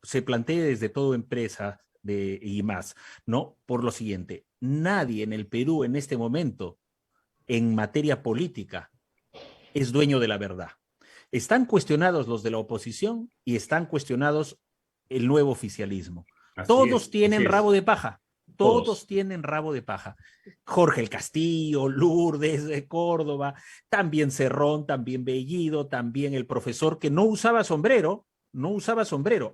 se plantee desde toda empresa y más, ¿no? Por lo siguiente, nadie en el Perú en este momento, en materia política, es dueño de la verdad. Están cuestionados los de la oposición y están cuestionados el nuevo oficialismo. Todos tienen rabo de paja. Todos tienen rabo de paja. Jorge el Castillo, Lourdes de Córdoba, también Cerrón, también Bellido, también el profesor que no usaba sombrero.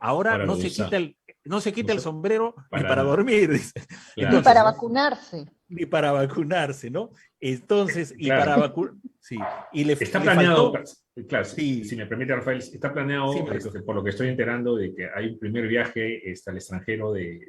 Ahora no se quita el sombrero ni para dormir. Entonces, ni para vacunarse. Ni para vacunarse, ¿no? Entonces, y claro. para vacunarse, sí. Y está planeado, claro, sí. si me permite, Rafael, está planeado, sí, por lo que estoy enterando, de que hay un primer viaje al extranjero del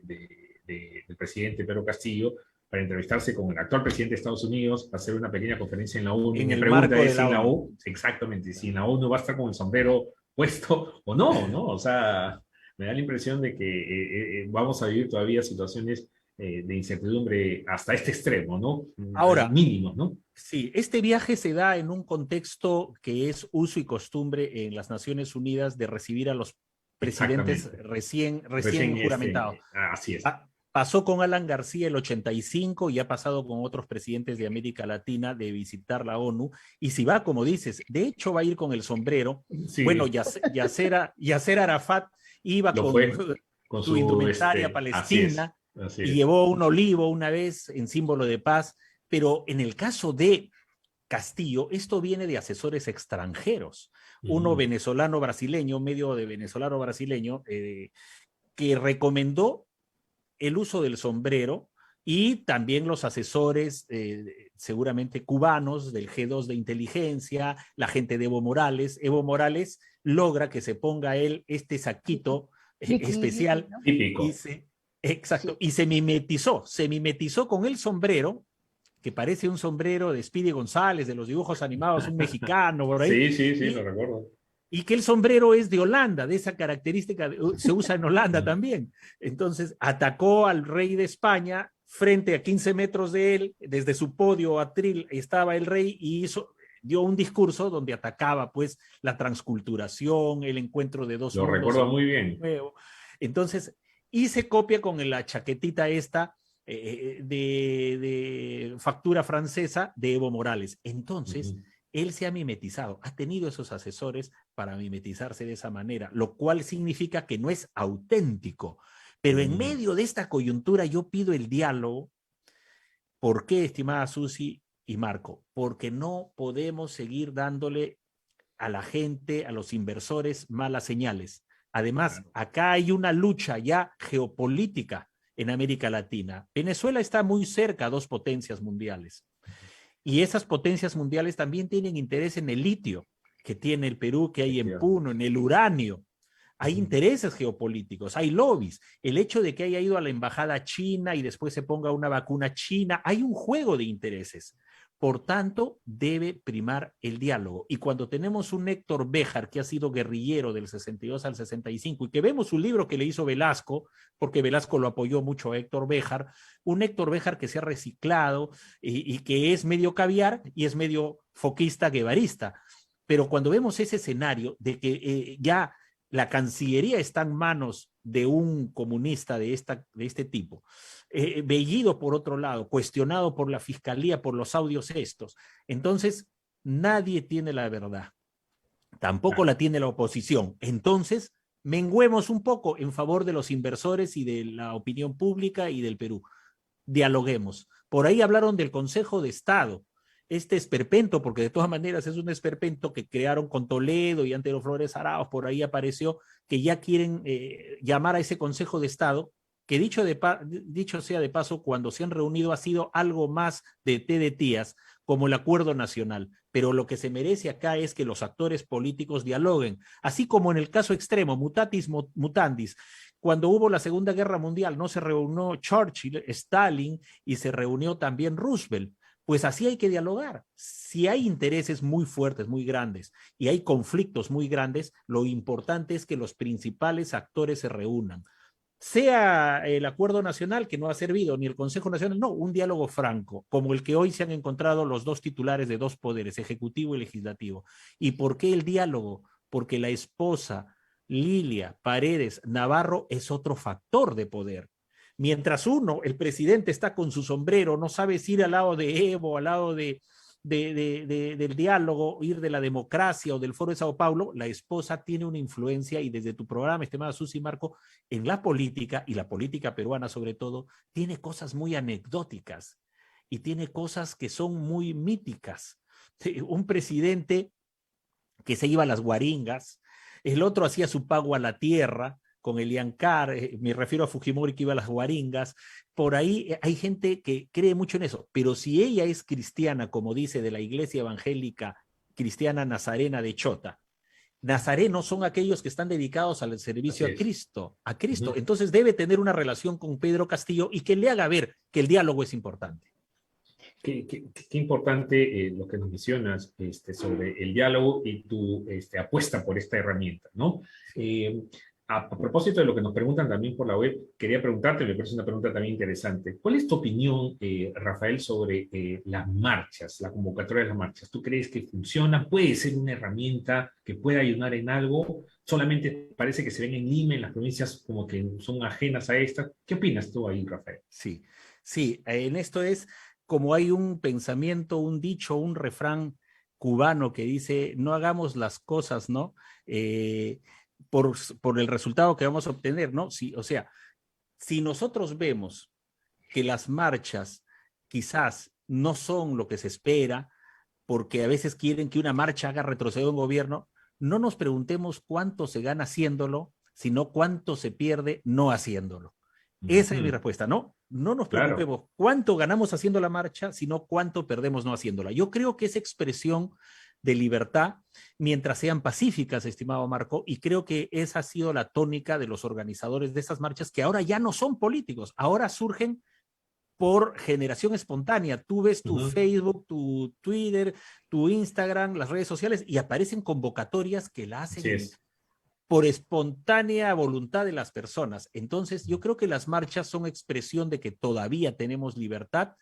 presidente Pedro Castillo para entrevistarse con el actual presidente de Estados Unidos, hacer una pequeña conferencia en la ONU. En el marco de la ONU. Exactamente, si en la ONU va a estar con el sombrero puesto o no, ¿no? O sea, me da la impresión de que vamos a vivir todavía situaciones de incertidumbre hasta este extremo, ¿no? Ahora, mínimos, ¿no? Sí, este viaje se da en un contexto que es uso y costumbre en las Naciones Unidas de recibir a los presidentes recién juramentados. Así es. Pasó con Alan García el 85 y ha pasado con otros presidentes de América Latina de visitar la ONU. Y si va, como dices, de hecho va a ir con el sombrero. Sí. Bueno, Yasser Arafat iba con su indumentaria palestina. Así es. Y llevó un olivo una vez en símbolo de paz. Pero en el caso de Castillo, esto viene de asesores extranjeros. Uno venezolano-brasileño, medio de venezolano-brasileño, que recomendó el uso del sombrero, y también los asesores seguramente cubanos del G2 de inteligencia, la gente de Evo Morales. Evo Morales logra que se ponga él este saquito especial. Típico. Exacto. Y se mimetizó con el sombrero, que parece un sombrero de Speedy González, de los dibujos animados, un mexicano, por ahí. Sí, lo recuerdo. Y que el sombrero es de Holanda, de esa característica, se usa en Holanda también. Entonces, atacó al rey de España frente a 15 metros de él, desde su podio atril estaba el rey, y dio un discurso donde atacaba pues la transculturación, el encuentro de dos mundos. Lo recuerdo muy bien. Nuevo. Entonces, y se copia con la chaquetita esta, de factura francesa de Evo Morales. Entonces, él se ha mimetizado, ha tenido esos asesores para mimetizarse de esa manera, lo cual significa que no es auténtico. Pero en medio de esta coyuntura yo pido el diálogo. ¿Por qué, estimada Susi y Marco? Porque no podemos seguir dándole a la gente, a los inversores, malas señales. Además, acá hay una lucha ya geopolítica en América Latina. Venezuela está muy cerca a dos potencias mundiales. Y esas potencias mundiales también tienen interés en el litio que tiene el Perú, que hay en Puno, en el uranio. Hay intereses geopolíticos, hay lobbies. El hecho de que haya ido a la embajada china y después se ponga una vacuna china, hay un juego de intereses. Por tanto, debe primar el diálogo. Y cuando tenemos un Héctor Béjar, que ha sido guerrillero del 62 al 65, y que vemos un libro que le hizo Velasco, porque Velasco lo apoyó mucho a Héctor Béjar, un Héctor Béjar que se ha reciclado y que es medio caviar y es medio foquista guevarista. Pero cuando vemos ese escenario de que ya la Cancillería está en manos de un comunista de este tipo, Bellido por otro lado, cuestionado por la Fiscalía por los audios estos, entonces nadie tiene la verdad, tampoco la tiene la oposición. Entonces, menguemos un poco en favor de los inversores y de la opinión pública y del Perú. Dialoguemos. Por ahí hablaron del Consejo de Estado, este esperpento, porque de todas maneras es un esperpento que crearon con Toledo y Antero Flores Arauz, por ahí apareció que ya quieren llamar a ese Consejo de Estado, que dicho sea de paso, cuando se han reunido ha sido algo más de té de tías, como el Acuerdo Nacional. Pero lo que se merece acá es que los actores políticos dialoguen, así como en el caso extremo, mutatis mutandis, cuando hubo la Segunda Guerra Mundial, no se reunió Churchill, Stalin y se reunió también Roosevelt. Pues así hay que dialogar. Si hay intereses muy fuertes, muy grandes, y hay conflictos muy grandes, lo importante es que los principales actores se reúnan. Sea el Acuerdo Nacional, que no ha servido, ni el Consejo Nacional, no, un diálogo franco, como el que hoy se han encontrado los dos titulares de dos poderes, ejecutivo y legislativo. ¿Y por qué el diálogo? Porque la esposa Lilia Paredes Navarro es otro factor de poder. Mientras uno, el presidente, está con su sombrero, no sabe si ir al lado de Evo, al lado del diálogo, ir de la democracia o del Foro de Sao Paulo, la esposa tiene una influencia y desde tu programa, estimada Susi Marco, en la política, y la política peruana sobre todo, tiene cosas muy anecdóticas y tiene cosas que son muy míticas. Un presidente que se iba a las guaringas, el otro hacía su pago a la tierra, con el Yancar, me refiero a Fujimori que iba a las guaringas, por ahí hay gente que cree mucho en eso, pero si ella es cristiana, como dice, de la iglesia evangélica cristiana nazarena de Chota, nazarenos son aquellos que están dedicados al servicio a Cristo, a Cristo. Entonces debe tener una relación con Pedro Castillo y que le haga ver que el diálogo es importante. Qué importante lo que nos mencionas sobre el diálogo y tu apuesta por esta herramienta, ¿no? A propósito de lo que nos preguntan también por la web, quería preguntarte, me parece una pregunta también interesante. ¿Cuál es tu opinión, Rafael, sobre las marchas, la convocatoria de las marchas? ¿Tú crees que funciona? ¿Puede ser una herramienta que pueda ayudar en algo? ¿Solamente parece que se ven en Lima, en las provincias como que son ajenas a esta? ¿Qué opinas tú ahí, Rafael? Sí, en esto es como hay un pensamiento, un dicho, un refrán cubano que dice, no hagamos las cosas, ¿no? Por el resultado que vamos a obtener, ¿no? Sí, o sea, si nosotros vemos que las marchas quizás no son lo que se espera, porque a veces quieren que una marcha haga retroceder un gobierno, no nos preguntemos cuánto se gana haciéndolo, sino cuánto se pierde no haciéndolo. Esa es mi respuesta, ¿no? No nos preocupemos cuánto ganamos haciendo la marcha, sino cuánto perdemos no haciéndola. Yo creo que esa expresión de libertad, mientras sean pacíficas, estimado Marco, y creo que esa ha sido la tónica de los organizadores de esas marchas, que ahora ya no son políticos, ahora surgen por generación espontánea. Tú ves tu Facebook, tu Twitter, tu Instagram, las redes sociales, y aparecen convocatorias que la hacen por espontánea voluntad de las personas. Entonces, yo creo que las marchas son expresión de que todavía tenemos libertad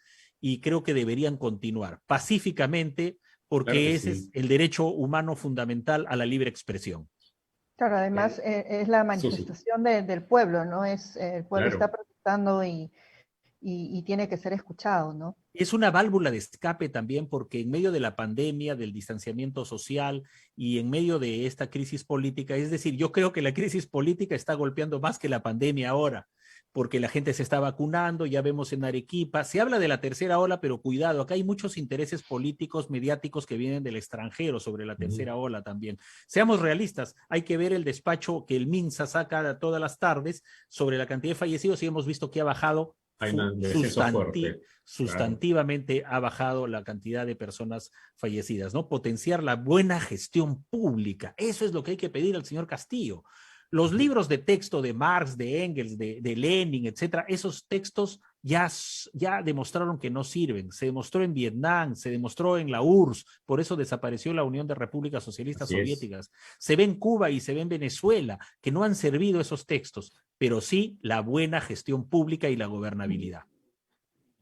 y creo que deberían continuar pacíficamente, porque ese es el derecho humano fundamental a la libre expresión. Claro, además es la manifestación del pueblo, ¿no? El pueblo está protestando y tiene que ser escuchado, ¿no? Es una válvula de escape también porque en medio de la pandemia, del distanciamiento social y en medio de esta crisis política, es decir, yo creo que la crisis política está golpeando más que la pandemia ahora, porque la gente se está vacunando, ya vemos en Arequipa, se habla de la tercera ola, pero cuidado, acá hay muchos intereses políticos, mediáticos que vienen del extranjero sobre la tercera ola también. Seamos realistas, hay que ver el despacho que el MINSA saca todas las tardes sobre la cantidad de fallecidos y hemos visto que ha bajado sustantivamente ha bajado la cantidad de personas fallecidas, ¿no? Potenciar la buena gestión pública, eso es lo que hay que pedir al señor Castillo. Los libros de texto de Marx, de Engels, de Lenin, etcétera, esos textos ya demostraron que no sirven. Se demostró en Vietnam, se demostró en la URSS, por eso desapareció la Unión de Repúblicas Socialistas Soviéticas. Se ve en Cuba y se ve en Venezuela, que no han servido esos textos, pero sí la buena gestión pública y la gobernabilidad.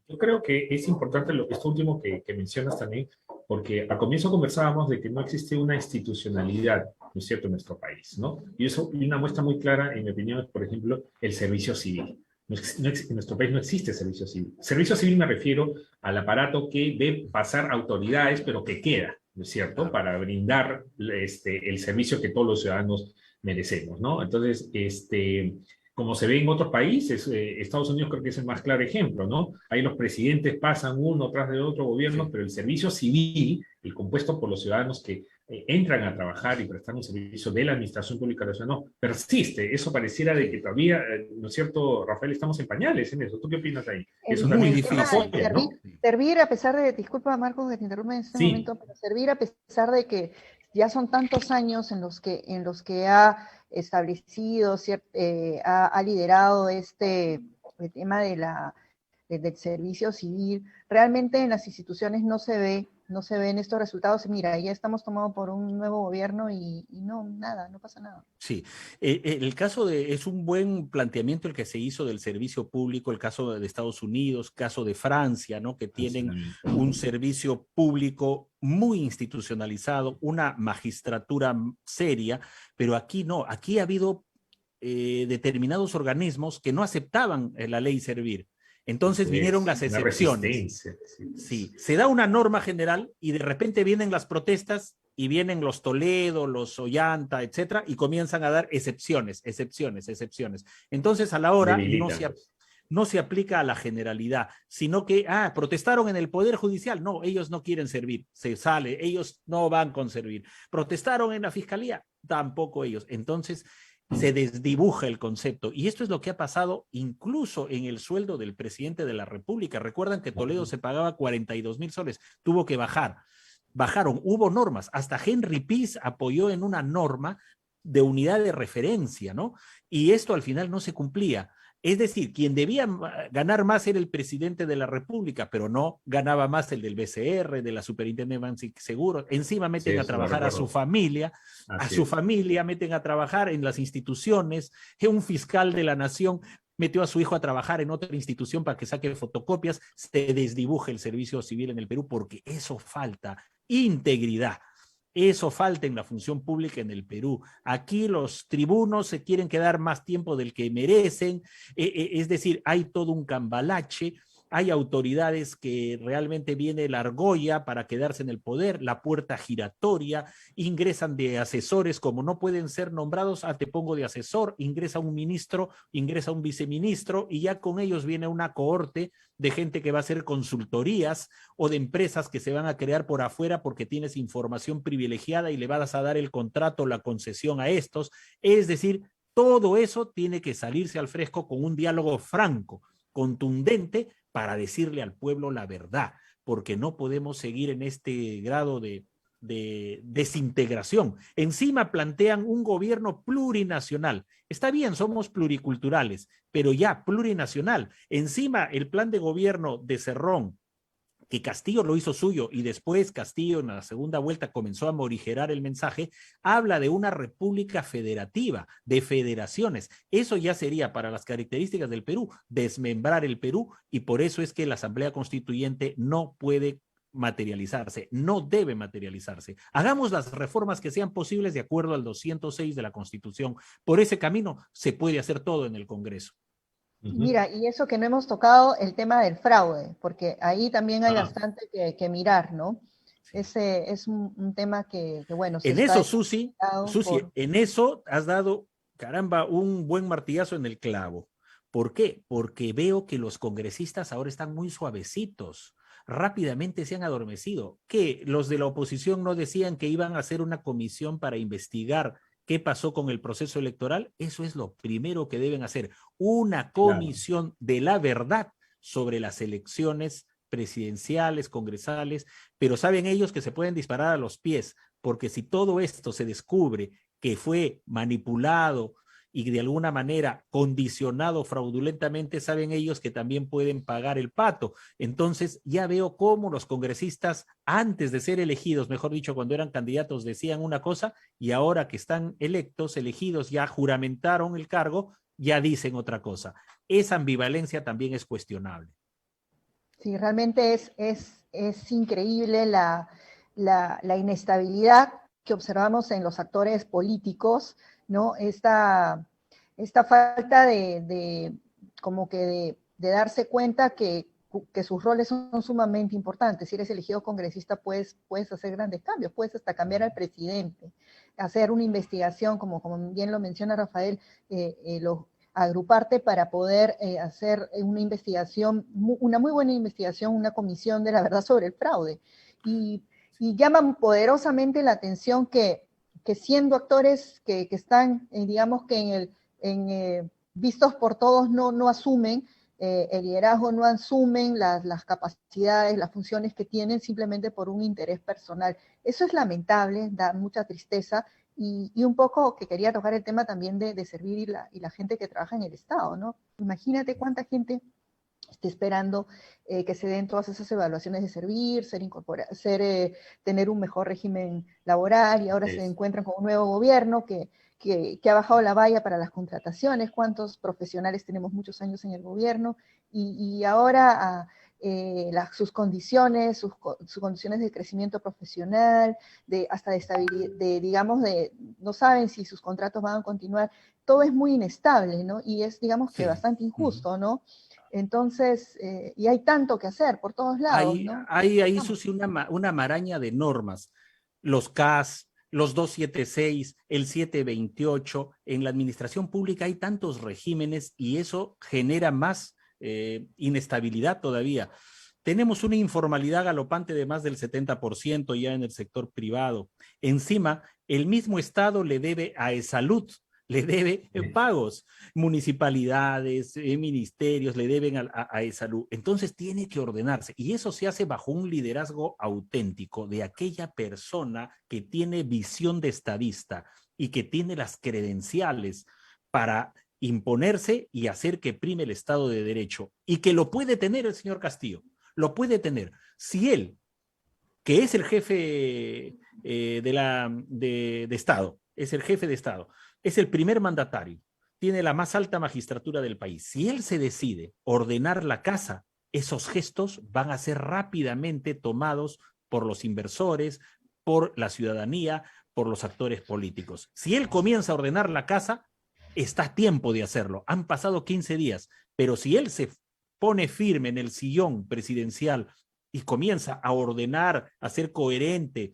Yo creo que es importante esto último que mencionas también, porque al comienzo conversábamos de que no existe una institucionalidad, ¿no es cierto?, en nuestro país, ¿no? Y una muestra muy clara, en mi opinión, es, por ejemplo, el servicio civil. En nuestro país no existe servicio civil. Servicio civil me refiero al aparato que ve pasar autoridades, pero que queda, ¿no es cierto?, para brindar el servicio que todos los ciudadanos merecemos, ¿no? Entonces, como se ve en otros países, Estados Unidos creo que es el más claro ejemplo, ¿no? Ahí los presidentes pasan uno tras de otro gobierno, pero el servicio civil, el compuesto por los ciudadanos que entran a trabajar y prestar un servicio de la administración pública nacional, no, persiste. Eso pareciera de que todavía, ¿no es cierto, Rafael? Estamos en pañales en eso. ¿Tú qué opinas ahí? Eso muy difícil. ¿No? Servir a pesar de, disculpa Marcos que te interrumpa en este momento, pero servir a pesar de que ya son tantos años en los que ha establecido, ha liderado el tema del servicio civil, realmente en las instituciones no se ven estos resultados. Mira, ya estamos tomados por un nuevo gobierno y no pasa nada. Sí, el caso es un buen planteamiento el que se hizo del servicio público, el caso de Estados Unidos, caso de Francia, ¿no? Que tienen un servicio público muy institucionalizado, una magistratura seria, pero aquí no, aquí ha habido determinados organismos que no aceptaban la ley servir. Entonces vinieron las excepciones. Sí, se da una norma general y de repente vienen las protestas y vienen los Toledo, los Ollanta, etcétera, y comienzan a dar excepciones. Entonces a la hora no se aplica a la generalidad, sino que, protestaron en el Poder Judicial, no, ellos no quieren servir, se sale, ellos no van con servir. Protestaron en la Fiscalía, tampoco ellos. Entonces se desdibuja el concepto. Y esto es lo que ha pasado incluso en el sueldo del presidente de la República. Recuerdan que Toledo se pagaba 42,000 soles, tuvo que bajar. Bajaron, hubo normas, hasta Henry Pease apoyó en una norma de unidad de referencia, ¿no? Y esto al final no se cumplía. Es decir, quien debía ganar más era el presidente de la República, pero no ganaba más el del BCR, de la Superintendencia de Seguros. Encima meten a trabajar a su familia, meten a trabajar en las instituciones. Un fiscal de la nación metió a su hijo a trabajar en otra institución para que saque fotocopias. Se desdibuja el servicio civil en el Perú porque eso falta, integridad. Eso falta en la función pública en el Perú. Aquí los tribunos se quieren quedar más tiempo del que merecen, es decir, hay todo un cambalache, hay autoridades que realmente viene la argolla para quedarse en el poder, la puerta giratoria, ingresan de asesores, como no pueden ser nombrados, te pongo de asesor, ingresa un ministro, ingresa un viceministro y ya con ellos viene una cohorte de gente que va a hacer consultorías o de empresas que se van a crear por afuera porque tienes información privilegiada y le vas a dar el contrato, la concesión a estos. Es decir, todo eso tiene que salirse al fresco con un diálogo franco, contundente, para decirle al pueblo la verdad, porque no podemos seguir en este grado de desintegración. Encima plantean un gobierno plurinacional. Está bien, somos pluriculturales, pero ya plurinacional. Encima el plan de gobierno de Cerrón, que Castillo lo hizo suyo y después Castillo en la segunda vuelta comenzó a morigerar el mensaje, habla de una república federativa, de federaciones. Eso ya sería, para las características del Perú, desmembrar el Perú, y por eso es que la Asamblea Constituyente no puede materializarse, no debe materializarse. Hagamos las reformas que sean posibles de acuerdo al 206 de la Constitución. Por ese camino se puede hacer todo en el Congreso. Mira, y eso que no hemos tocado, el tema del fraude, porque ahí también hay bastante que mirar, ¿no? Ese es un tema que bueno... En eso, Susi, en eso has dado, caramba, un buen martillazo en el clavo. ¿Por qué? Porque veo que los congresistas ahora están muy suavecitos, rápidamente se han adormecido. ¿Qué? Los de la oposición no decían que iban a hacer una comisión para investigar qué pasó con el proceso electoral. Eso es lo primero que deben hacer, una comisión de la verdad sobre las elecciones presidenciales, congresales, pero saben ellos que se pueden disparar a los pies, porque si todo esto se descubre que fue manipulado y de alguna manera condicionado fraudulentamente, saben ellos que también pueden pagar el pato. Entonces ya veo cómo los congresistas, antes de ser elegidos, mejor dicho, cuando eran candidatos, decían una cosa y ahora que están electos, elegidos, ya juramentaron el cargo, ya dicen otra cosa. Esa ambivalencia también es cuestionable. Sí, realmente es increíble la inestabilidad que observamos en los actores políticos, ¿no? Esta falta como que de darse cuenta que sus roles son sumamente importantes. Si eres elegido congresista, puedes hacer grandes cambios, puedes hasta cambiar al presidente, hacer una investigación, como bien lo menciona Rafael, agruparte para poder hacer una investigación, una muy buena investigación, una comisión de la verdad sobre el fraude. Y llaman poderosamente la atención que siendo actores que están, digamos que vistos por todos, no asumen el liderazgo, no asumen las capacidades, las funciones que tienen simplemente por un interés personal. Eso es lamentable, da mucha tristeza, y un poco que quería tocar el tema también de servir y la gente que trabaja en el Estado, ¿no? Imagínate cuánta gente está esperando que se den todas esas evaluaciones de servir, tener un mejor régimen laboral, y ahora se encuentran con un nuevo gobierno que ha bajado la valla para las contrataciones. ¿Cuántos profesionales tenemos muchos años en el gobierno? Y ahora sus condiciones, sus condiciones de crecimiento profesional, hasta de estabilidad, digamos, no saben si sus contratos van a continuar. Todo es muy inestable, ¿no? Y es, digamos, que bastante injusto, ¿no? Entonces, y hay tanto que hacer por todos lados, ¿no? Ahí Susi, una maraña de normas. Los CAS, los 276, el 728, en la administración pública hay tantos regímenes y eso genera más inestabilidad todavía. Tenemos una informalidad galopante de más del 70% ya en el sector privado. Encima, el mismo Estado le debe a Esalud, le debe pagos, municipalidades, ministerios le deben a Esalud. Entonces tiene que ordenarse y eso se hace bajo un liderazgo auténtico de aquella persona que tiene visión de estadista y que tiene las credenciales para imponerse y hacer que prime el Estado de Derecho, y que lo puede tener el señor Castillo, lo puede tener. Si él, que es el jefe de Estado, es el jefe de Estado, es el primer mandatario, tiene la más alta magistratura del país, si él se decide ordenar la casa, esos gestos van a ser rápidamente tomados por los inversores, por la ciudadanía, por los actores políticos. Si él comienza a ordenar la casa, está a tiempo de hacerlo. Han pasado 15 días, pero si él se pone firme en el sillón presidencial y comienza a ordenar, a ser coherente,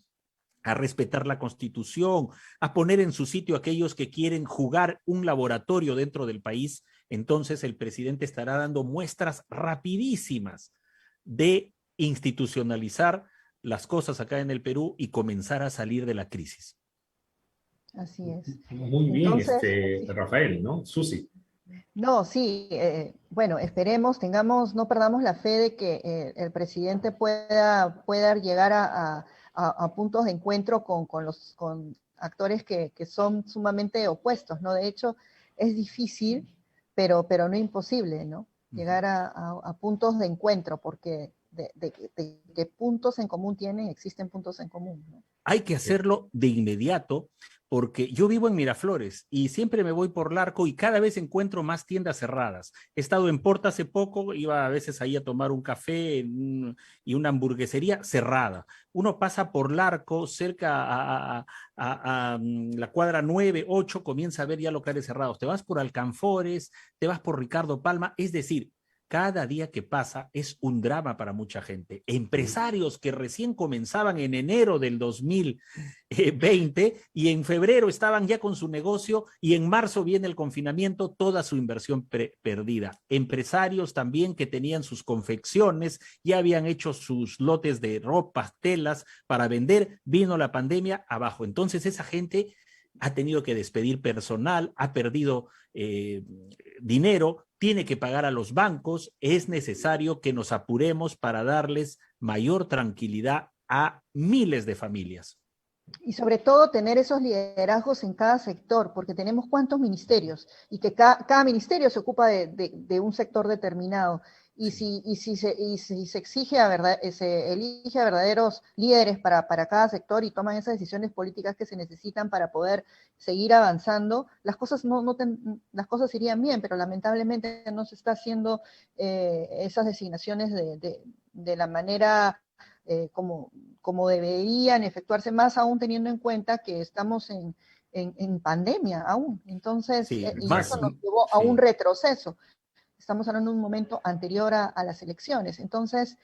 a respetar la Constitución, a poner en su sitio a aquellos que quieren jugar un laboratorio dentro del país, entonces el presidente estará dando muestras rapidísimas de institucionalizar las cosas acá en el Perú y comenzar a salir de la crisis. Así es. Muy bien, Rafael, ¿no? Susi. No, sí, bueno, esperemos, no perdamos la fe de que el presidente pueda llegar a puntos de encuentro con actores que son sumamente opuestos, ¿no? De hecho, es difícil, pero no imposible, ¿no? Llegar a puntos de encuentro, porque de puntos en común existen puntos en común, ¿no? Hay que hacerlo de inmediato, porque yo vivo en Miraflores y siempre me voy por Larco y cada vez encuentro más tiendas cerradas. He estado en Porta hace poco, iba a veces ahí a tomar un café y una hamburguesería cerrada. Uno pasa por Larco, cerca a la cuadra 9, 8, comienza a ver ya locales cerrados. Te vas por Alcanfores, te vas por Ricardo Palma, es decir, cada día que pasa es un drama para mucha gente. Empresarios que recién comenzaban en enero del 2020 y en febrero estaban ya con su negocio y en marzo viene el confinamiento, toda su inversión perdida. Empresarios también que tenían sus confecciones, ya habían hecho sus lotes de ropas, telas para vender, vino la pandemia abajo. Entonces esa gente ha tenido que despedir personal, ha perdido dinero, tiene que pagar a los bancos. Es necesario que nos apuremos para darles mayor tranquilidad a miles de familias. Y sobre todo tener esos liderazgos en cada sector, porque tenemos cuántos ministerios y que cada ministerio se ocupa de un sector determinado. Y si se exige se elige a verdaderos líderes para cada sector y toman esas decisiones políticas que se necesitan para poder seguir avanzando, las cosas, las cosas irían bien, pero lamentablemente no se está haciendo esas designaciones de la manera como deberían efectuarse, más aún teniendo en cuenta que estamos en pandemia aún. Entonces, Sí, y más, eso nos llevó a un sí. retroceso. Estamos hablando de un momento anterior a las elecciones. Entonces,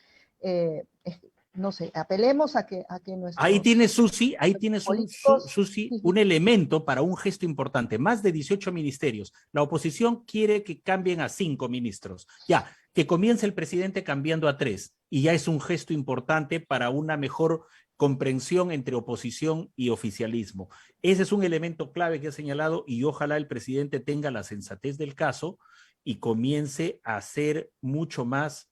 no sé, apelemos a que Ahí nuestros tienes, Susi, ahí tienes políticos... Susi, un elemento para un gesto importante. Más de 18 ministerios. La oposición quiere que cambien a 5 ministros. Ya, que comience el presidente cambiando a 3. Y ya es un gesto importante para una mejor comprensión entre oposición y oficialismo. Ese es un elemento clave que he señalado y ojalá el presidente tenga la sensatez del caso y comience a ser mucho más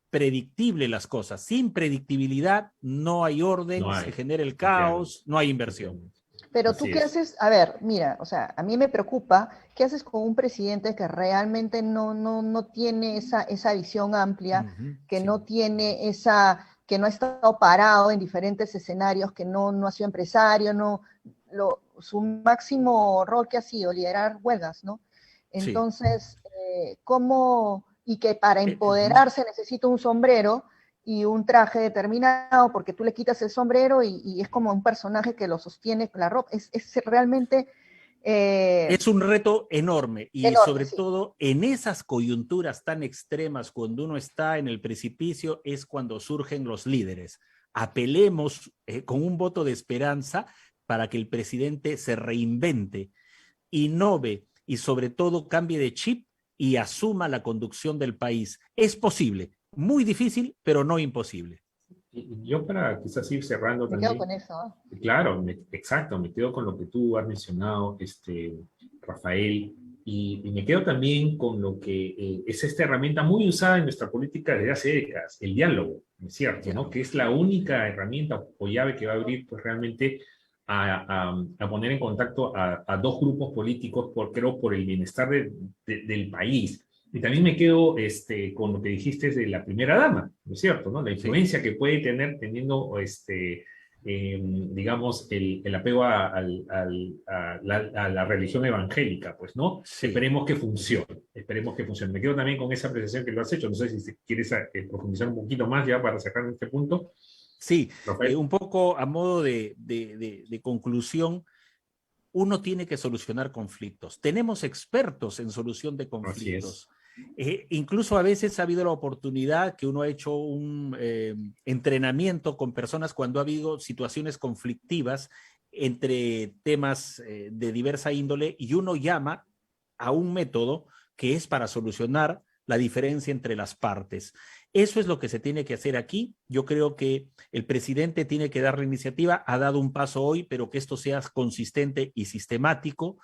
predictible las cosas. Sin predictibilidad no hay orden, No se hay, genera el efectivamente, caos, no hay inversión. efectivamente. Pero tú Así qué es. haces, a ver, mira, o sea, a mí me preocupa, ¿qué haces con un presidente que realmente no tiene esa visión amplia, que Sí. no tiene que no ha estado parado en diferentes escenarios, que no ha sido empresario, su máximo rol que ha sido liderar huelgas, ¿no? Sí. Entonces, ¿cómo, y que para Eh, uh-huh. empoderarse necesita un sombrero y un traje determinado, porque tú le quitas el sombrero y es como un personaje que lo sostiene con la ropa. Es realmente Es un reto enorme y enorme, sobre sí. todo en esas coyunturas tan extremas, cuando uno está en el precipicio, es cuando surgen los líderes. Apelemos con un voto de esperanza para que el presidente se reinvente, innove y sobre todo cambie de chip y asuma la conducción del país. Es posible, muy difícil, pero no imposible. Y yo para quizás ir cerrando Me quedo también, con eso. ¿Eh? claro, exacto, me quedo con lo que tú has mencionado, Rafael, y me quedo también con lo que es esta herramienta muy usada en nuestra política desde hace décadas, el diálogo, ¿no es cierto? ¿No? Diálogo. Que es la única herramienta o llave que va a abrir pues, realmente a poner en contacto a dos grupos políticos, creo, por el bienestar del país. Y también me quedo con lo que dijiste de la primera dama, ¿no es cierto? ¿No? La Sí. influencia que puede tener teniendo digamos, el apego a la religión evangélica, pues, ¿no? Sí. Esperemos que funcione, esperemos que funcione. Me quedo también con esa apreciación que lo has hecho, no sé si quieres profundizar un poquito más ya para sacar este punto. Sí, Rafael. un poco a modo de conclusión, uno tiene que solucionar conflictos. Tenemos expertos en solución de Así es. conflictos. Incluso a veces ha habido la oportunidad que uno ha hecho un entrenamiento con personas cuando ha habido situaciones conflictivas entre temas de diversa índole y uno llama a un método que es para solucionar la diferencia entre las partes. Eso es lo que se tiene que hacer aquí. Yo creo que el presidente tiene que dar la iniciativa, ha dado un paso hoy, pero que esto sea consistente y sistemático,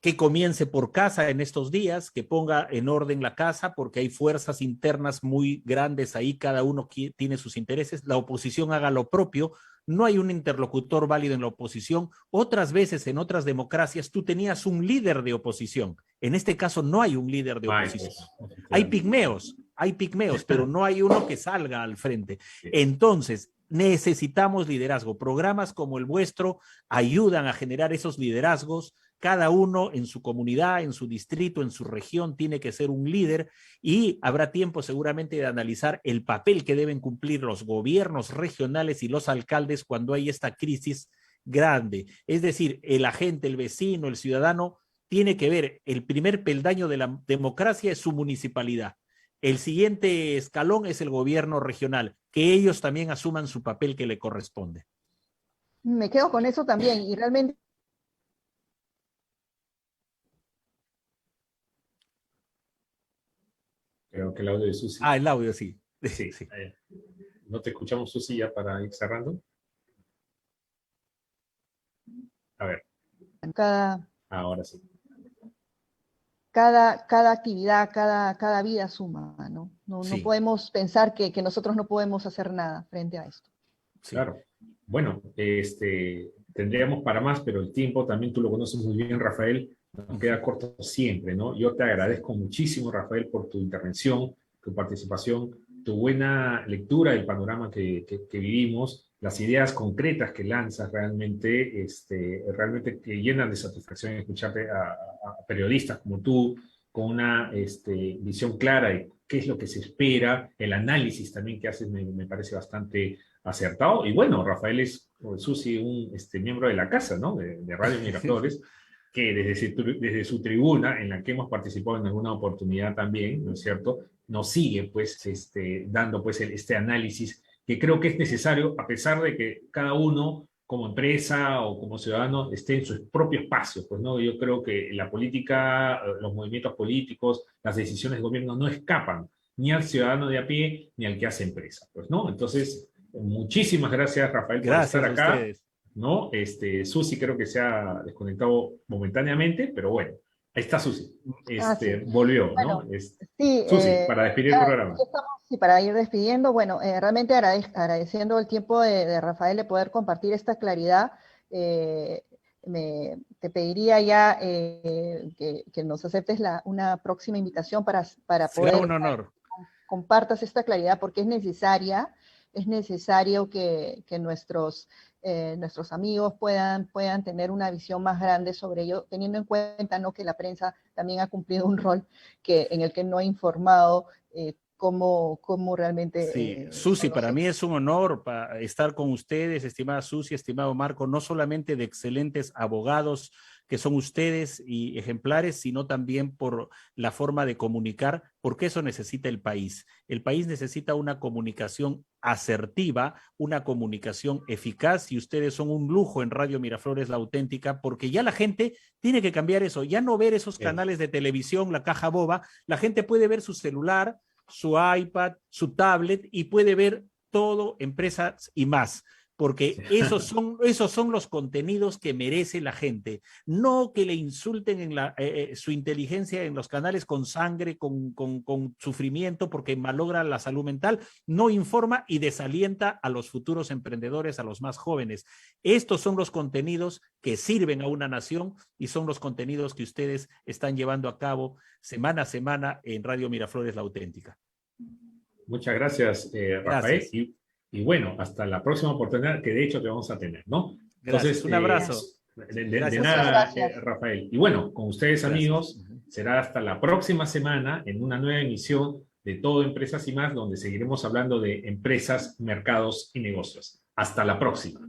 que comience por casa en estos días, que ponga en orden la casa, porque hay fuerzas internas muy grandes ahí, cada uno tiene sus intereses, la oposición haga lo propio, no hay un interlocutor válido en la oposición. Otras veces en otras democracias tú tenías un líder de oposición, en este caso no hay un líder de Ay, oposición. pues, Hay pigmeos, pero no hay uno que salga al frente. Entonces, necesitamos liderazgo. Programas como el vuestro ayudan a generar esos liderazgos. Cada uno en su comunidad, en su distrito, en su región tiene que ser un líder y habrá tiempo seguramente de analizar el papel que deben cumplir los gobiernos regionales y los alcaldes cuando hay esta crisis grande. Es decir, el agente, el vecino, el ciudadano tiene que ver el primer peldaño de la democracia es su municipalidad. El siguiente escalón es el gobierno regional, que ellos también asuman su papel que le corresponde. Me quedo con eso también y realmente creo que el audio de Susi. Ah, el audio, sí. Sí. Sí. ¿No te escuchamos, Susi, ya para ir cerrando? A ver. Ahora sí. Cada actividad, cada vida suma, ¿no? No Sí. podemos pensar que nosotros no podemos hacer nada frente a esto. Sí. Claro. Bueno, tendríamos para más, pero el tiempo también tú lo conoces muy bien, Rafael, nos queda corto siempre, ¿no? Yo te agradezco muchísimo, Rafael, por tu intervención, tu participación, tu buena lectura del panorama que vivimos, las ideas concretas que lanzas realmente que llenan de satisfacción escucharte a periodistas como tú, con una visión clara de qué es lo que se espera, el análisis también que haces me parece bastante acertado. Y bueno, Rafael es, Susi, un miembro de la casa, ¿no? De Radio Miraflores, que desde su tribuna, en la que hemos participado en alguna oportunidad también, ¿no es cierto?, nos sigue, pues, dando, pues, este análisis que creo que es necesario, a pesar de que cada uno, como empresa o como ciudadano, esté en su propio espacio, pues, ¿no? Yo creo que la política, los movimientos políticos, las decisiones de gobierno no escapan ni al ciudadano de a pie, ni al que hace empresa, pues, ¿no? Entonces, muchísimas gracias, Rafael, por estar Gracias a acá, ustedes. ¿no? Susi creo que se ha desconectado momentáneamente, pero bueno, ahí está Susi. Sí. Volvió, Bueno, ¿no? sí, Susi, para despedir el programa. estamos, sí, para ir despidiendo, bueno, realmente agradeciendo el tiempo de Rafael de poder compartir esta claridad, eh, te pediría ya que nos aceptes una próxima invitación para Será poder un honor. compartas esta claridad porque es necesario que nuestros amigos puedan tener una visión más grande sobre ello, teniendo en cuenta, ¿no?, que la prensa también ha cumplido un rol en el que no ha informado cómo Sí, realmente Susi, son los para mí hechos. es un honor estar con ustedes, estimada Susi, estimado Marco, no solamente de excelentes abogados que son ustedes y ejemplares, sino también por la forma de comunicar, porque eso necesita el país. El país necesita una comunicación asertiva, una comunicación eficaz, y ustedes son un lujo en Radio Miraflores La Auténtica, porque ya la gente tiene que cambiar eso, ya no ver esos canales de televisión, la caja boba, la gente puede ver su celular, su iPad, su tablet y puede ver todo, empresas y más, porque esos son los contenidos que merece la gente, no que le insulten su inteligencia en los canales con sangre, con sufrimiento, porque malogra la salud mental, no informa y desalienta a los futuros emprendedores, a los más jóvenes. Estos son los contenidos que sirven a una nación y son los contenidos que ustedes están llevando a cabo semana a semana en Radio Miraflores La Auténtica. Muchas gracias, Rafael. Gracias. Y bueno, hasta la próxima oportunidad que de hecho te vamos a tener, ¿no? Gracias. Entonces, Un abrazo. de Gracias. Muchas nada, gracias. Rafael. Y bueno, con ustedes, Gracias. amigos, será hasta la próxima semana en una nueva emisión de Todo Empresas y Más, donde seguiremos hablando de empresas, mercados y negocios. Hasta la próxima.